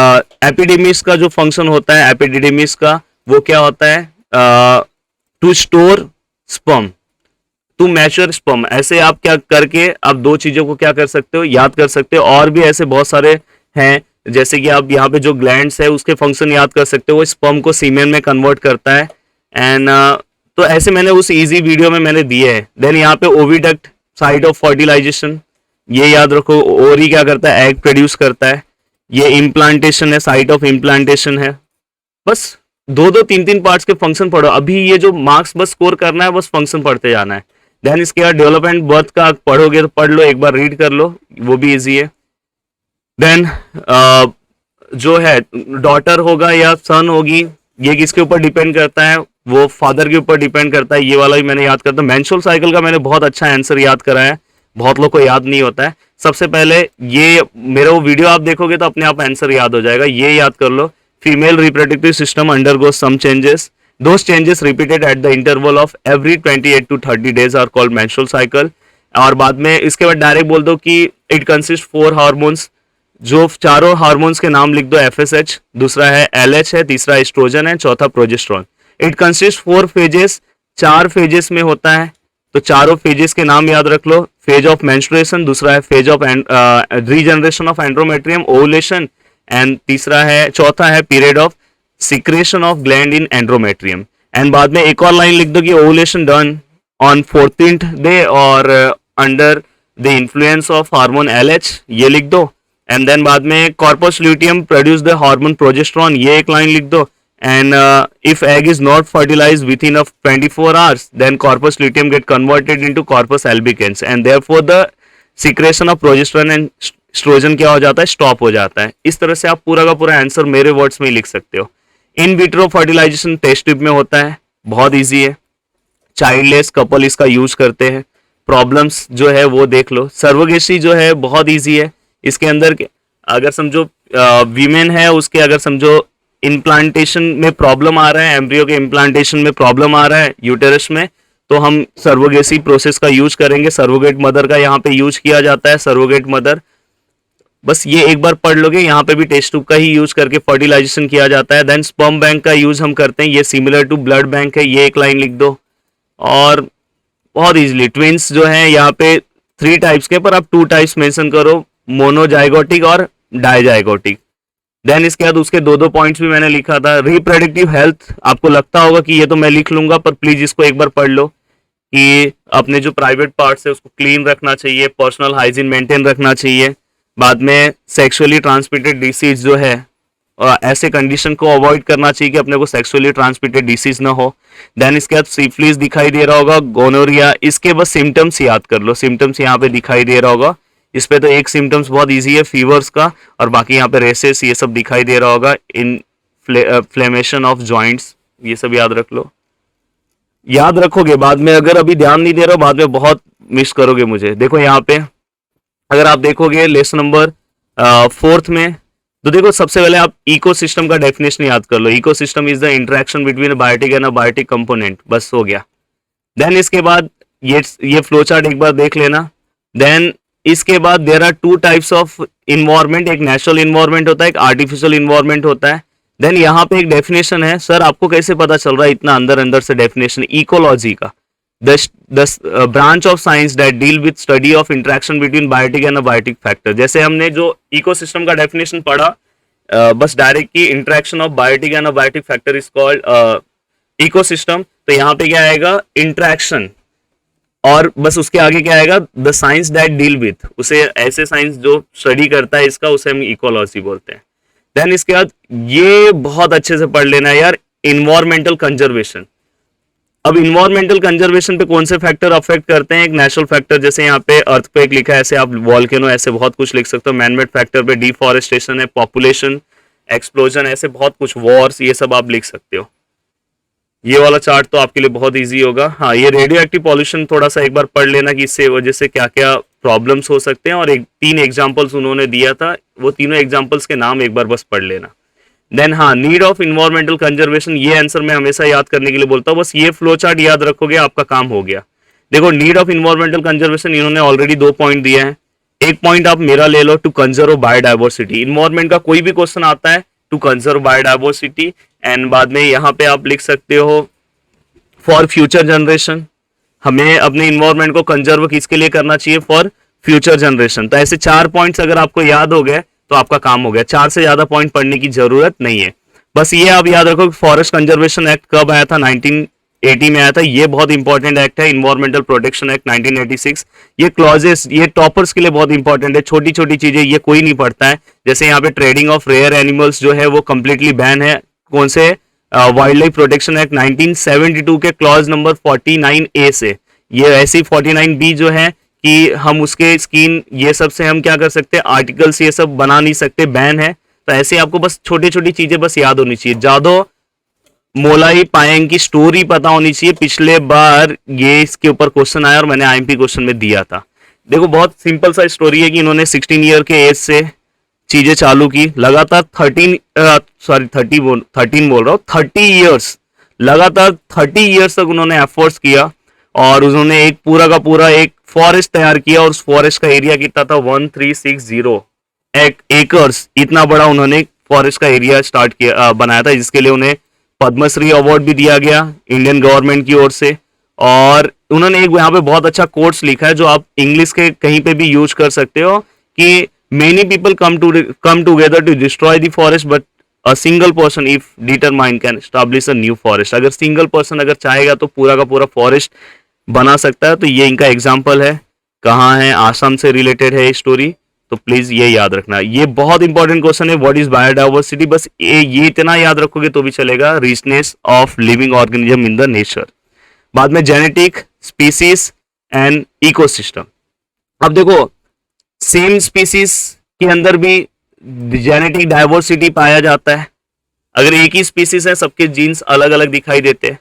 epididymis का जो फंक्शन होता है, एपिडिडिमिस का वो क्या होता है, to store sperm, to mature sperm. ऐसे आप क्या करके आप 2 चीजों को क्या कर सकते हो, याद कर सकते हो। और भी ऐसे बहुत सारे हैं, जैसे कि आप यहाँ पे जो ग्लैंड्स है उसके फंक्शन याद कर सकते हो, वो स्पर्म को सीमेन में कन्वर्ट करता है। एंड तो ऐसे मैंने उस इजी वीडियो में मैंने दिए है। देन यहाँ पे ओविडक्ट, साइट ऑफ फर्टिलाइजेशन, ये याद रखो। ओरी क्या करता है, एग प्रोड्यूस करता है। ये इम्प्लांटेशन है, साइट ऑफ इम्प्लांटेशन है। बस 2-2, 3-3 पार्ट्स के फंक्शन पढ़ो। अभी ये जो मार्क्स बस स्कोर करना है, बस फंक्शन पढ़ते जाना है। देन इसके बाद डेवलपमेंट बर्थ का पढ़ोगे तो पढ़ लो, एक बार रीड कर लो, वो भी इजी है। देन जो है डॉटर होगा या सन होगी, ये किसके ऊपर डिपेंड करता है, वो फादर के ऊपर डिपेंड करता है। ये वाला भी मैंने याद करता हूँ। मेंस्ट्रुअल साइकिल का मैंने बहुत अच्छा आंसर याद कराया है, बहुत लोग को याद नहीं होता है। सबसे पहले ये मेरा वो वीडियो आप देखोगे तो अपने आप आंसर याद हो जाएगा। ये याद कर लो, female reproductive system undergoes some changes, those changes repeated at the interval of every 28 to 30 days are called menstrual cycle. और बाद में इसके बाद डायरेक्ट बोल दो कि इट कंसिस्ट 4 हार्मोन्स, जो चारों हार्मोन्स के नाम लिख दो। FSH, दूसरा है LH है, तीसरा एस्ट्रोजन है, चौथा progesterone. It consist 4 phases, 4 phases में होता है। तो चारों फेजेस के नाम याद रख लो। फेज ऑफ मेंस्ट्रुएशन, दूसरा है phase of regeneration of endometrium, ovulation, and चौथा है period of secretion of gland in endometrium. And बाद में एक और लाइन लिख दो कि ovulation done on 14th day और under the influence of hormone LH, ये लिख दो। एंड देन बाद में corpus luteum produce the hormone progesterone, ये एक लाइन लिख दो। And if egg is not fertilised with in 24 hours then corpus luteum get converted into corpus albicans and therefore the secretion of progesterone and oestrogen क्या हो जाता है, स्टॉप हो जाता है। इस तरह से आप पूरा का पूरा आंसर मेरे वर्ड्स में ही लिख सकते हो। In vitro fertilization test tube में होता है, बहुत इजी है। चाइल्डलेस कपल इसका यूज करते हैं। प्रॉब्लम्स जो है वो देख लो। सर्वोगेसी जो है बहुत इजी है। इसके अंदर अगर समझो वीमेन है, उसके अगर समझो इम्प्लांटेशन में प्रॉब्लम आ रहा है, एम्ब्रियो के इम्प्लांटेशन में प्रॉब्लम आ रहा है यूटेरस में, तो हम सर्वोगेसी प्रोसेस का यूज करेंगे। सर्वोगेट मदर का यहाँ पे यूज किया जाता है, सर्वोगेट मदर। बस ये एक बार पढ़ लोगे, यहाँ पे भी टेस्ट ट्यूब का ही यूज करके फर्टिलाइजेशन किया जाता है। देन स्पर्म बैंक का यूज हम करते हैं, ये सिमिलर टू ब्लड बैंक है, ये एक लाइन लिख दो। और बहुत इजीली ट्विंस जो है यहाँ पे 3 टाइप्स के, पर आप 2 टाइप्स मेंशन करो, मोनोजाइगोटिक और डाइजाइगोटिक। देन इसके बाद उसके 2 पॉइंट्स भी मैंने लिखा था। रिप्रोडक्टिव हेल्थ, आपको लगता होगा कि ये तो मैं लिख लूंगा, पर प्लीज इसको एक बार पढ़ लो कि अपने जो प्राइवेट पार्ट्स है उसको क्लीन रखना चाहिए, पर्सनल हाइजीन मेंटेन रखना चाहिए। बाद में सेक्सुअली ट्रांसमिटेड डिसीज जो है, ऐसे कंडीशन को अवॉइड करना चाहिए कि अपने को सेक्सुअली ट्रांसमिटेड डिसीज ना हो। देन इसके बाद सिफिलिस दिखाई दे रहा होगा, गोनोरिया, इसके बस सिम्टम्स याद कर लो। सिम्टम्स यहाँ पे दिखाई दे रहा होगा, इस पे तो एक सिम्टम्स बहुत इजी है फीवर्स का, और बाकी यहाँ पे रेसेस ये सब दिखाई दे रहा होगा। इन फ्लेमेशन ऑफ जॉइंट्स, ये सब याद रख लो। याद रखोगे, बाद में अगर अभी ध्यान नहीं दे रहा हो बाद में बहुत मिस करोगे मुझे। देखो यहाँ पे अगर आप देखोगे लेसन नंबर 4 में, तो देखो सबसे पहले आप इकोसिस्टम का डेफिनेशन याद कर लो। Ecosystem is the interaction between a biotic and a biotic component, बस हो गया। देन इसके बाद ये फ्लो चार्ट एक बार देख लेना। देन इसके बाद there are 2 types of environment, एक नेचुरल इन्वायरमेंट होता है, एक आर्टिफिशियल इन्वायरमेंट होता है। देन यहाँ पे एक डेफिनेशन है, सर आपको कैसे पता चल रहा है इतना अंदर अंदर से डेफिनेशन, इकोलॉजी का, the branch of science that deal with study of interaction between biotic and a biotic factor। जैसे हमने जो इकोसिस्टम का डेफिनेशन पढ़ा, बस डायरेक्ट की interaction of biotic and a biotic factor is called ecosystem. तो यहाँ पे क्या आएगा, इंटरेक्शन, और बस उसके आगे क्या आएगा, the science that deal with, उसे ऐसे साइंस जो स्टडी करता है इसका, उसे हम इकोलॉजी बोलते हैं। देन इसके बाद ये बहुत अच्छे से पढ़ लेना है यार, इन्वायरमेंटल कंजर्वेशन। अब इन्वायरमेंटल कंजर्वेशन पे कौन से फैक्टर अफेक्ट करते हैं, एक नेचुरल फैक्टर, जैसे यहाँ पे अर्थक्वेक लिखा है, ऐसे आप वॉल्केनो, ऐसे बहुत कुछ लिख सकते हो। मैनमेड फैक्टर पे डिफॉरेस्टेशन है, पॉपुलेशन, एक्सप्लोजन, ऐसे बहुत कुछ, वॉर्स, ये सब आप लिख सकते हो। ये वाला चार्ट तो आपके लिए बहुत इजी होगा। हाँ, ये रेडियो एक्टिव पॉल्यूशन थोड़ा सा एक बार पढ़ लेना कि इससे वजह से क्या क्या प्रॉब्लम्स हो सकते हैं, और 3 एग्जाम्पल्स उन्होंने दिया था, वो तीनों एग्जाम्पल्स के नाम एक बार बस पढ़ लेना। देन हाँ, नीड ऑफ इन्वायरमेंटल कंजर्वेशन, ये आंसर मैं हमेशा याद करने के लिए बोलता हूँ, बस ये फ्लो चार्ट याद रखोगे आपका काम हो गया। देखो नीड ऑफ इन्वायरमेंटल कंजर्वेशन इन्होंने ऑलरेडी 2 पॉइंट दिए हैं, एक पॉइंट आप मेरा ले लो, टू कंजर्व बायोडाइवर्सिटी। इन्वायरमेंट का कोई भी क्वेश्चन आता है, टू कंजर्व बायोडाइवर्सिटी। एंड बाद में यहाँ पे आप लिख सकते हो फॉर फ्यूचर जनरेशन, हमें अपने इन्वायरमेंट को कंजर्व किसके लिए करना चाहिए, फॉर फ्यूचर जनरेशन। तो ऐसे 4 पॉइंट्स अगर आपको याद हो गए तो आपका काम हो गया, 4 से ज्यादा पॉइंट पढ़ने की जरूरत नहीं है। बस ये आप याद रखो, फॉरेस्ट कंजर्वेशन एक्ट कब आया था, 1980 में आया था। ये बहुत इंपॉर्टेंट एक्ट है, इन्वायरमेंटल प्रोटेक्शन एक्ट 1986। ये क्लॉजेस, ये टॉपर्स के लिए बहुत इंपॉर्टेंट है, छोटी छोटी चीजें ये कोई नहीं पढ़ता है। जैसे यहाँ पे ट्रेडिंग ऑफ रेयर एनिमल्स जो है वो कंप्लीटली बैन है, कौन से, वाइल्ड लाइफ प्रोटेक्शन एक्ट 1972 के क्लॉज नंबर 49A से। ये ऐसी 49B जो है कि हम उसके स्किन ये सब से हम क्या कर सकते हैं, आर्टिकल्स ये सब बना नहीं सकते, बैन है। तो ऐसे आपको बस छोटी छोटी चीजें बस याद होनी चाहिए। जादो मोलाई पायंग की स्टोरी पता होनी चाहिए, पिछले बार ये इसके ऊपर क्वेश्चन आया और मैंने IMP क्वेश्चन में दिया था। देखो बहुत सिंपल सा स्टोरी है कि इन्होंने 16 ईयर के एज से चीजें चालू की, लगातार 13 बोल रहा हूँ, 30 ईयर्स, लगातार 30 ईयर्स तक उन्होंने एफर्ट्स किया, और उन्होंने एक पूरा का पूरा एक फॉरेस्ट तैयार किया, और उस फॉरेस्ट का एरिया कितना था, 1360 एकर्स, इतना बड़ा उन्होंने फॉरेस्ट का एरिया स्टार्ट किया, बनाया था, जिसके लिए उन्हें पद्मश्री अवार्ड भी दिया गया इंडियन गवर्नमेंट की ओर से। और उन्होंने एक यहाँ पे बहुत अच्छा कोट्स लिखा है जो आप इंग्लिश के कहीं पे भी यूज कर सकते हो, कि many people come together to destroy the forest, but a single person if determined can establish a new forest. अगर सिंगल पर्सन अगर चाहेगा तो पूरा का पूरा फॉरेस्ट बना सकता है। तो ये इनका एग्जाम्पल है, कहाँ है, आसाम से रिलेटेड है ये स्टोरी। तो प्लीज ये याद रखना, ये बहुत इंपॉर्टेंट क्वेश्चन है, व्हाट इज बायोडाइवर्सिटी। बस ये इतना याद रखोगे तो भी चलेगा, richness of living organism in the nature. बाद में जेनेटिक, स्पीसीज एंड इकोसिस्टम। अब देखो सेम स्पीसीज के अंदर भी जेनेटिक डाइवर्सिटी पाया जाता है। अगर एक ही स्पीसीज है, सबके जीन्स अलग अलग दिखाई देते हैं।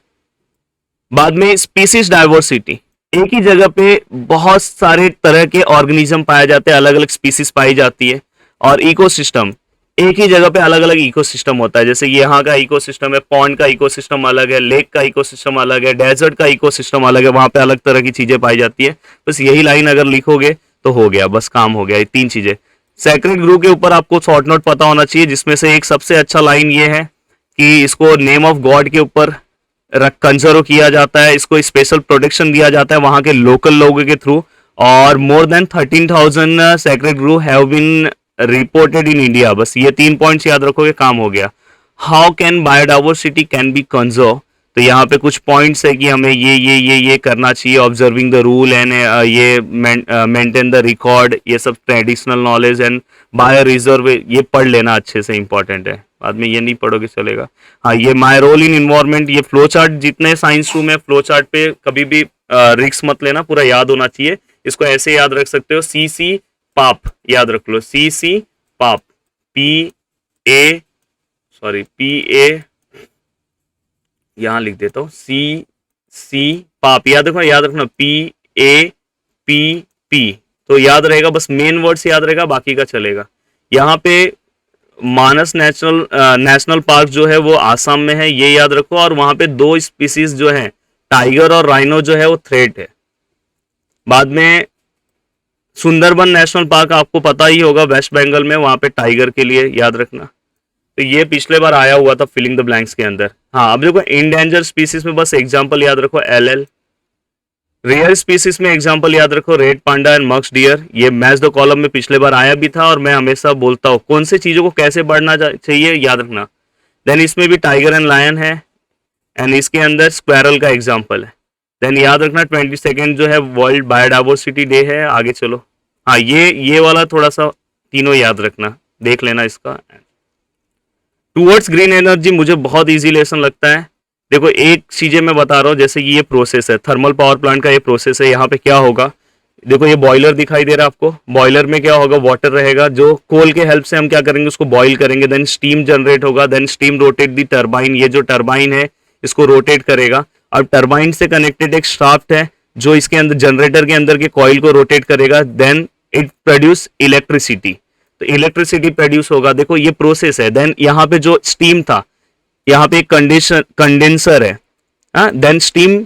बाद में स्पीसीज डाइवर्सिटी, एक ही जगह पे बहुत सारे तरह के ऑर्गेनिज्म पाए जाते हैं, अलग अलग स्पीसीज पाई जाती है। और इकोसिस्टम, एक ही जगह पे अलग अलग इकोसिस्टम होता है। जैसे यहाँ का इकोसिस्टम है, पॉन्ड का इकोसिस्टम अलग है, लेक का इकोसिस्टम अलग है, डेजर्ट का इकोसिस्टम अलग है, वहां पे अलग तरह की चीजें पाई जाती है। बस यही लाइन अगर लिखोगे तो हो गया, बस काम हो गया। ये तीन चीजें सेक्रेड ग्रू के ऊपर आपको शॉर्ट नोट पता होना चाहिए, जिसमें से एक सबसे अच्छा लाइन ये है कि इसको नेम ऑफ गॉड के ऊपर कंजर्व किया जाता है, इसको स्पेशल प्रोटेक्शन दिया जाता है वहां के लोकल लोगों के थ्रू। और more than 13,000 sacred groves have been reported in India. बस ये 3 पॉइंट्स याद रखोगे, काम हो गया। How can biodiversity can be conserve, तो यहाँ पे कुछ पॉइंट्स है कि हमें ये करना चाहिए, ऑब्जर्विंग द रूल एंड ये मेंटेन द रिकॉर्ड, ये सब traditional knowledge and bio reserve, ये पढ़ लेना अच्छे से, इंपॉर्टेंट है। बाद में ये नहीं पढ़ोगे चलेगा। हाँ, ये माई रोल इन इन्वायरमेंट, ये फ्लो चार्ट, जितने साइंस रूम है फ्लो चार्ट पे कभी भी रिक्स मत लेना, पूरा याद होना चाहिए। इसको ऐसे याद रख सकते हो, सी सी पाप, याद रख लो, सी सी पाप, P-A यहाँ लिख देता हूँ, सी पाप, याद रखना, P-A-P-P, तो याद रहेगा, बस मेन वर्ड से याद रहेगा, बाकी का चलेगा। यहाँ पे मानस नेशनल पार्क जो है वो आसाम में है, ये याद रखो। और वहां पे 2 स्पीसीज जो है, टाइगर और राइनो जो है वो थ्रेट है। बाद में सुंदरबन नेशनल पार्क आपको पता ही होगा, वेस्ट बंगाल में, वहां पे टाइगर के लिए, याद रखना। तो ये पिछले बार आया हुआ था फिलिंग द ब्लैंक्स के अंदर। हाँ, अब देखो इंडेंजर स्पीसीज में बस एग्जांपल याद रखो, LL। रेयर स्पीसीज में एग्जांपल याद रखो, रेड पांडा एंड मक्स डियर। ये मैच द कॉलम में पिछले बार आया भी था, और मैं हमेशा बोलता हूँ कौन से चीजों को कैसे बढ़ना चाहिए, याद रखना। देन इसमें भी टाइगर एंड लायन है, एंड इसके अंदर स्क्वायरल का एग्जाम्पल है। देन याद रखना 22 जो है वर्ल्ड बायोडाइवर्सिटी डे है। आगे चलो, हाँ ये वाला थोड़ा सा तीनों याद रखना, देख लेना इसका। टूवर्ड्स ग्रीन एनर्जी मुझे बहुत इजी लेसन लगता है। देखो एक चीजें मैं बता रहा हूँ, जैसे कि ये प्रोसेस है, थर्मल पावर प्लांट का ये प्रोसेस है। यहाँ पे क्या होगा, देखो ये बॉयलर दिखाई दे रहा है आपको, बॉयलर में क्या होगा, वाटर रहेगा, जो कोल के हेल्प से हम क्या करेंगे, उसको बॉईल करेंगे, देन स्टीम जनरेट होगा, देन स्टीम रोटेट दी टरबाइन, ये जो टरबाइन है इसको रोटेट करेगा। अब टरबाइन से कनेक्टेड एक शाफ्ट है जो इसके अंदर जनरेटर के अंदर के कॉइल को रोटेट करेगा, देन इट प्रोड्यूस इलेक्ट्रिसिटी, तो इलेक्ट्रिसिटी प्रोड्यूस होगा। देखो ये प्रोसेस है। देन यहाँ पे जो स्टीम था, यहाँ पे एक कंडेंसर है, then steam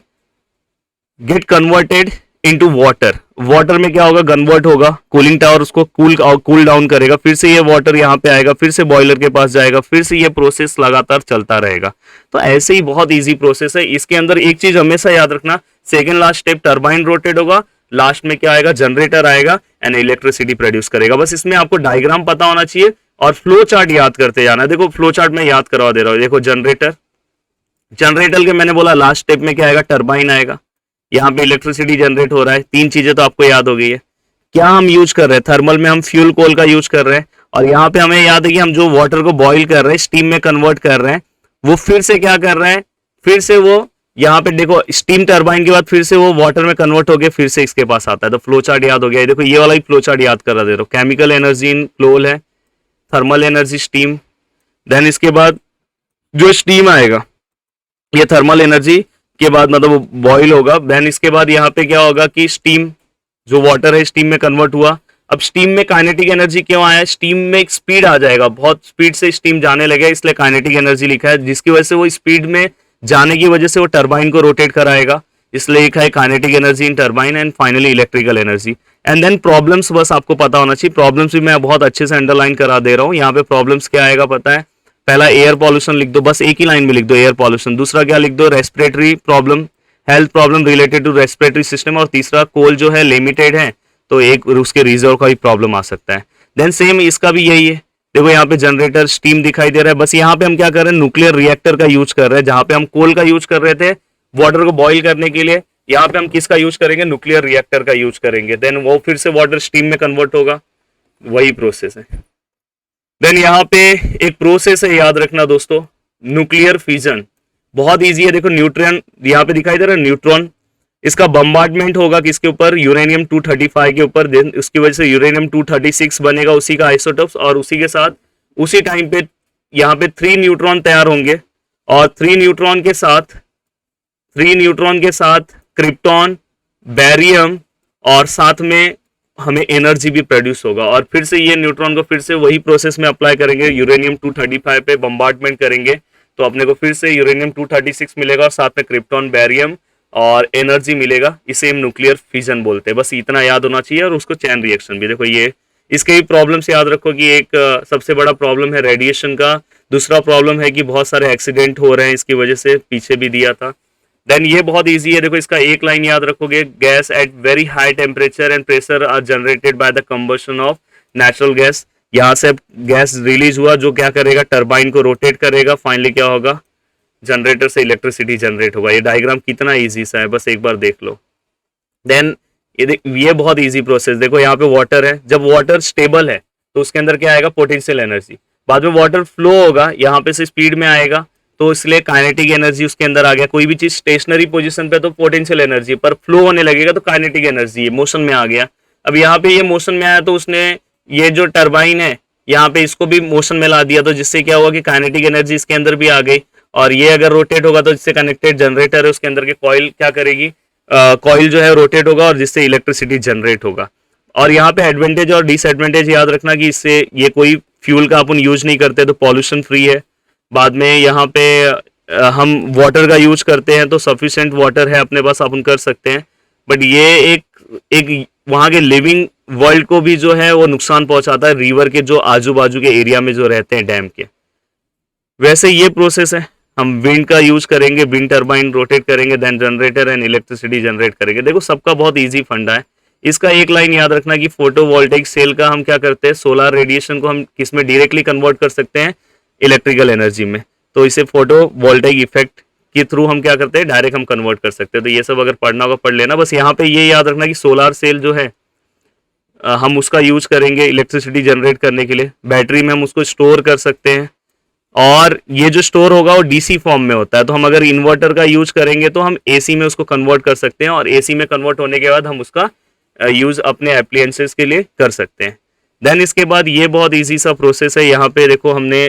get converted into water, water में क्या होगा, कन्वर्ट होगा, कूलिंग टावर उसको कूल डाउन करेगा, फिर से ये वाटर यहाँ पे आएगा, फिर से बॉयलर के पास जाएगा, फिर से ये प्रोसेस लगातार चलता रहेगा। तो ऐसे ही बहुत इजी प्रोसेस है। इसके अंदर एक चीज हमेशा याद रखना, second last step turbine rotate होगा, लास्ट में क्या आएगा, जनरेटर आएगा एंड इलेक्ट्रिसिटी प्रोड्यूस करेगा। बस इसमें आपको डायग्राम पता होना चाहिए और फ्लो चार्ट याद करते जाना। देखो फ्लो चार्ट में याद करवा दे रहा हूं, देखो जनरेटर के मैंने बोला लास्ट स्टेप में क्या आएगा, टरबाइन आएगा, यहाँ पे इलेक्ट्रिसिटी जनरेट हो रहा है। 3 चीजें तो आपको याद हो गई है। क्या हम यूज कर रहे हैं, थर्मल में हम फ्यूल कोल का यूज कर रहे हैं, और यहाँ पे हमें याद है कि हम जो वाटर को बॉईल कर रहे हैं, स्टीम में कन्वर्ट कर रहे हैं, वो फिर से क्या कर रहे हैं, फिर से वो यहाँ पे देखो स्टीम टरबाइन के बाद फिर से वो वाटर में कन्वर्ट होकर फिर से इसके पास आता है। तो फ्लो चार्ट याद हो गया। देखो ये वाला ही फ्लो चार्ट याद करा दे रहा हूं। केमिकल एनर्जी इन क्लोल है, थर्मल एनर्जी स्टीम, देन इसके बाद जो स्टीम आएगा ये थर्मल एनर्जी के बाद मतलब वो बॉईल होगा। देन इसके बाद यहाँ पे क्या होगा कि स्टीम जो वाटर है स्टीम में कन्वर्ट हुआ। अब स्टीम में काइनेटिक एनर्जी क्यों आया, स्टीम में एक स्पीड आ जाएगा, बहुत स्पीड से स्टीम जाने लगे, इसलिए काइनेटिक एनर्जी लिखा है, जिसकी वजह से वो स्पीड में जाने की वजह से वो टरबाइन को रोटेट कराएगा, इसलिए लिखा है kinetic energy in turbine. And finally electrical energy. And then problems बस आपको पता होना चाहिए। प्रॉब्लम्स भी मैं बहुत अच्छे से अंडरलाइन करा दे रहा हूँ। यहाँ पे प्रॉब्लम्स क्या आएगा पता है, पहला एयर पॉल्यूशन लिख दो, बस एक ही लाइन में लिख दो एयर पॉल्यूशन। दूसरा क्या लिख दो, respiratory problem, health problem related to respiratory system. और तीसरा कोल जो है लिमिटेड है तो एक उसके रिजर्व का भी प्रॉब्लम आ सकता है। देन सेम इसका भी यही है। देखो यहाँ पे जनरेटर स्टीम दिखाई दे रहा है, बस यहाँ पे हम क्या कर रहे हैं, न्यूक्लियर रिएक्टर का यूज कर रहे हैं। जहां पे हम कोल का यूज कर रहे थे वाटर को बॉईल करने के लिए, यहाँ पे हम किसका यूज करेंगे, न्यूक्लियर रिएक्टर का यूज करेंगे, देन वो फिर से वाटर स्टीम में कन्वर्ट होगा, वही प्रोसेस है। देन यहाँ पे एक प्रोसेस है, याद रखना दोस्तों, न्यूक्लियर फिजन, बहुत इजी है। देखो न्यूट्रॉन यहाँ पे दिखाई दे रहा है, न्यूट्रॉन, इसका बम्बार्डमेंट होगा किसके ऊपर, यूरेनियम 235 के ऊपर, देन उसकी वजह से यूरेनियम 236 बनेगा, उसी का आइसोटोप्स, और उसी के साथ उसी टाइम पे यहाँ पे 3 न्यूट्रॉन तैयार होंगे, और 3 न्यूट्रॉन के साथ क्रिप्टॉन, बैरियम, और साथ में हमें एनर्जी भी प्रोड्यूस होगा, और फिर से ये न्यूट्रॉन को फिर से वही प्रोसेस में अप्लाई करेंगे, यूरेनियम 235 पे बम्बार्डमेंट करेंगे, तो अपने को फिर से यूरेनियम 236 मिलेगा, और साथ में क्रिप्टॉन, बैरियम और एनर्जी मिलेगा। इसे हम न्यूक्लियर फिजन बोलते हैं। बस इतना याद होना चाहिए, और उसको चैन रिएक्शन भी। देखो ये इसके भी प्रॉब्लम से याद रखो कि एक सबसे बड़ा प्रॉब्लम है रेडिएशन का, दूसरा प्रॉब्लम है कि बहुत सारे एक्सीडेंट हो रहे हैं इसकी वजह से, पीछे भी दिया था। देन ये बहुत इजी है, देखो इसका एक लाइन याद रखोगे, gas at very high temperature and pressure are generated by the combustion of natural gas. यहाँ से गैस रिलीज हुआ, जो क्या करेगा, टरबाइन को रोटेट करेगा, फाइनली क्या होगा, जनरेटर से इलेक्ट्रिसिटी जनरेट होगा। ये डायग्राम कितना इजी सा है, बस एक बार देख लो। देन ये बहुत इजी प्रोसेस, देखो यहाँ पे वाटर है, जब वाटर स्टेबल है तो उसके अंदर क्या आएगा, पोटेंशियल एनर्जी। बाद में वाटर फ्लो होगा, यहाँ पे से स्पीड में आएगा, तो इसलिए काइनेटिक एनर्जी उसके अंदर आ गया। कोई भी चीज स्टेशनरी पोजीशन पे तो पोटेंशियल एनर्जी, पर फ्लो होने लगेगा तो काइनेटिक एनर्जी, मोशन में आ गया। अब यहाँ पे ये मोशन में आया, तो उसने ये जो टरबाइन है यहाँ पे इसको भी मोशन में ला दिया, तो जिससे क्या हुआ कि काइनेटिक एनर्जी इसके अंदर भी आ गई। और ये अगर रोटेट होगा तो जिससे कनेक्टेड जनरेटर है उसके अंदर के कॉइल क्या करेगी, कॉइल जो है रोटेट होगा, और जिससे इलेक्ट्रिसिटी जनरेट होगा। और यहाँ पे एडवांटेज और डिसएडवांटेज याद रखना कि इससे ये कोई फ्यूल का अपन यूज नहीं करते तो पॉल्यूशन फ्री है। बाद में यहाँ पे हम वाटर का यूज करते हैं तो सफिशिएंट वाटर है अपने पास, अपन कर सकते हैं। बट ये एक वहाँ के लिविंग वर्ल्ड को भी जो है वो नुकसान पहुंचाता है, रिवर के जो आजू बाजू के एरिया में जो रहते हैं डैम के। वैसे ये प्रोसेस है, हम विंड का यूज करेंगे, विंड टरबाइन रोटेट करेंगे, then generator and electricity generate करेंगे। देखो सबका बहुत इजी फंडा है। इसका एक लाइन याद रखना कि फोटोवोल्टेइक सेल का हम क्या करते हैं, सोलर रेडिएशन को हम किसमें डायरेक्टली कन्वर्ट कर सकते हैं, इलेक्ट्रिकल एनर्जी में। तो इसे फोटोवोल्टेइक इफेक्ट के थ्रू हम क्या करते हैं, डायरेक्ट हम कन्वर्ट कर सकते हैं। तो ये सब अगर पढ़ना होगा पढ़ लेना। बस यहाँ पे ये याद रखना कि सोलर सेल जो है हम उसका यूज करेंगे इलेक्ट्रिसिटी जनरेट करने के लिए। बैटरी में हम उसको स्टोर कर सकते हैं, और ये जो स्टोर होगा वो डीसी फॉर्म में होता है। तो हम अगर इन्वर्टर का यूज करेंगे तो हम एसी में उसको कन्वर्ट कर सकते हैं, और एसी में कन्वर्ट होने के बाद हम उसका यूज अपने एप्लियंसेस के लिए कर सकते हैं। देन इसके बाद ये बहुत इजी सा प्रोसेस है। यहाँ पे देखो हमने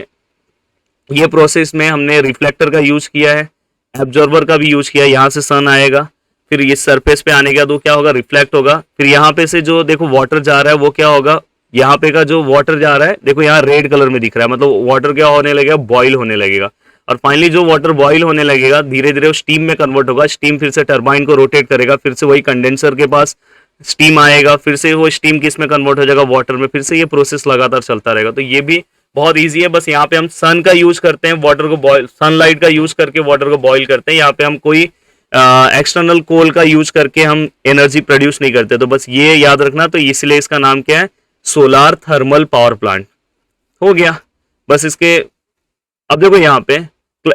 ये प्रोसेस में हमने रिफ्लेक्टर का यूज किया है, एब्जॉर्बर का भी यूज किया है। यहाँ से सन आएगा, फिर ये सरफेस पे आने के बाद वो क्या होगा, रिफ्लेक्ट होगा। फिर यहाँ पे से जो देखो वाटर जा रहा है वो क्या होगा, यहाँ पे का जो वाटर जा रहा है देखो यहाँ रेड कलर में दिख रहा है, मतलब वाटर क्या होने लगेगा, बॉईल होने लगेगा। और फाइनली जो वाटर बॉईल होने लगेगा धीरे धीरे वो स्टीम में कन्वर्ट होगा। स्टीम फिर से टरबाइन को रोटेट करेगा, फिर से वही कंडेंसर के पास स्टीम आएगा, फिर से वो स्टीम किस में कन्वर्ट हो जाएगा, वाटर में। फिर से ये प्रोसेस लगातार चलता रहेगा। तो ये भी बहुत ईजी है। बस यहाँ पे हम सन का यूज करते हैं, वाटर को बॉयल, सनलाइट का यूज करके वाटर को बॉईल करते हैं। यहाँ पे हम कोई एक्सटर्नल कोल का यूज करके हम एनर्जी प्रोड्यूस नहीं करते। तो बस ये याद रखना। तो इसलिए इसका नाम क्या है, सोलार थर्मल पावर प्लांट हो गया। बस इसके अब देखो यहाँ पे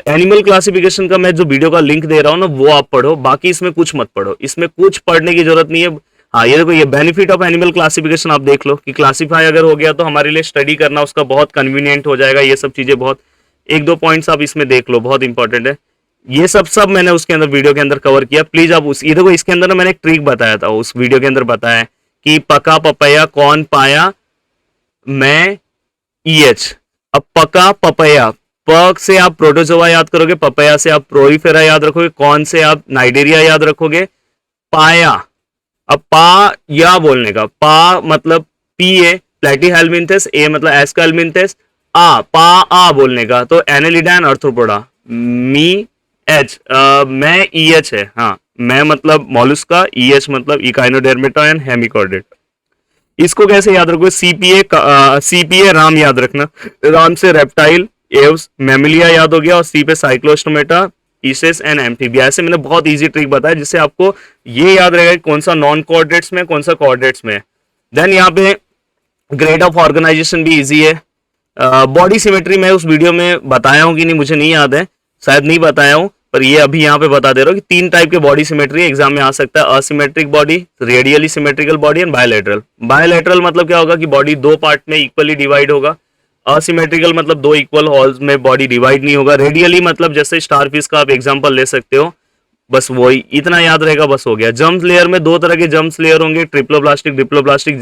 एनिमल क्लासिफिकेशन का मैं जो वीडियो का लिंक दे रहा हूँ ना वो आप पढ़ो, बाकी इसमें कुछ मत पढ़ो, इसमें कुछ पढ़ने की जरूरत नहीं है। हाँ ये देखो, ये बेनिफिट ऑफ एनिमल क्लासिफिकेशन आप देख लो कि क्लासीफाई अगर हो गया तो हमारे लिए स्टडी करना उसका बहुत कन्वीनियंट हो जाएगा। ये सब चीजें बहुत, एक दो पॉइंट्स आप इसमें देख लो, बहुत इंपॉर्टेंट है। ये सब मैंने उसके अंदर वीडियो के अंदर कवर किया। प्लीज आप उस, ये देखो इसके अंदर ना मैंने एक ट्रिक बताया था, उस वीडियो के अंदर बताया कि पका पपैया कौन पाया, मैं EH। अब पका पपैया, पक से आप प्रोटोजोआ याद करोगे, पपैया से आप प्रोइफेरा याद रखोगे, कौन से आप नाइडेरिया याद रखोगे, पाया। अब पा या बोलने का, पा मतलब PA प्लेटीहेल्मिन्थेस, A मतलब एस्केल्मिन्थेस, आ पा आ बोलने का तो एनेलिडा आर्थ्रोपोडा, मी H मैं EH है। हाँ मैं मतलब मॉलुस्का, EH मतलब इकाइनोडर्मेटा एंड हेमिकॉर्डेट। इसको कैसे याद रखोगे, CPA राम याद रखना, राम से रेप्टाइल, एव्स मैमिलिया याद हो गया, और C पे साइक्लोस्टोमेटा, ईसेस एंड एम्फीबिया। ऐसे मैंने बहुत इजी ट्रिक बताया जिससे आपको ये याद रहेगा कि कौन सा नॉन कोऑर्डिनेट्स में कौन सा कोऑर्डिनेट्स में। देन यहाँ पे ग्रेड ऑफ ऑर्गेनाइजेशन भी इजी है। बॉडी सिमेट्री मैं उस वीडियो में बताया हूँ कि नहीं मुझे नहीं याद है, शायद नहीं बताया हूँ। पर ये अभी यहाँ पे बता दे रहा हूँ कि 3 टाइप के बॉडी सिमेट्री एग्जाम में आ सकता है। Asymmetric body, radially symmetrical body and bilateral. Bilateral मतलब क्या होगा कि बॉडी 2 पार्ट में इक्वली डिवाइड होगा। असिमेट्रिकल मतलब 2 इक्वल हॉल्स में बॉडी डिवाइड नहीं होगा। रेडियली मतलब जैसे स्टारफिश का आप एग्जाम्पल ले सकते हो, बस वही इतना याद रहेगा, बस हो गया। जम्स लेयर में 2 तरह के जम्स लेयर होंगे, ट्रिप्लोब्लास्टिक, डिप्लोब्लास्टिक।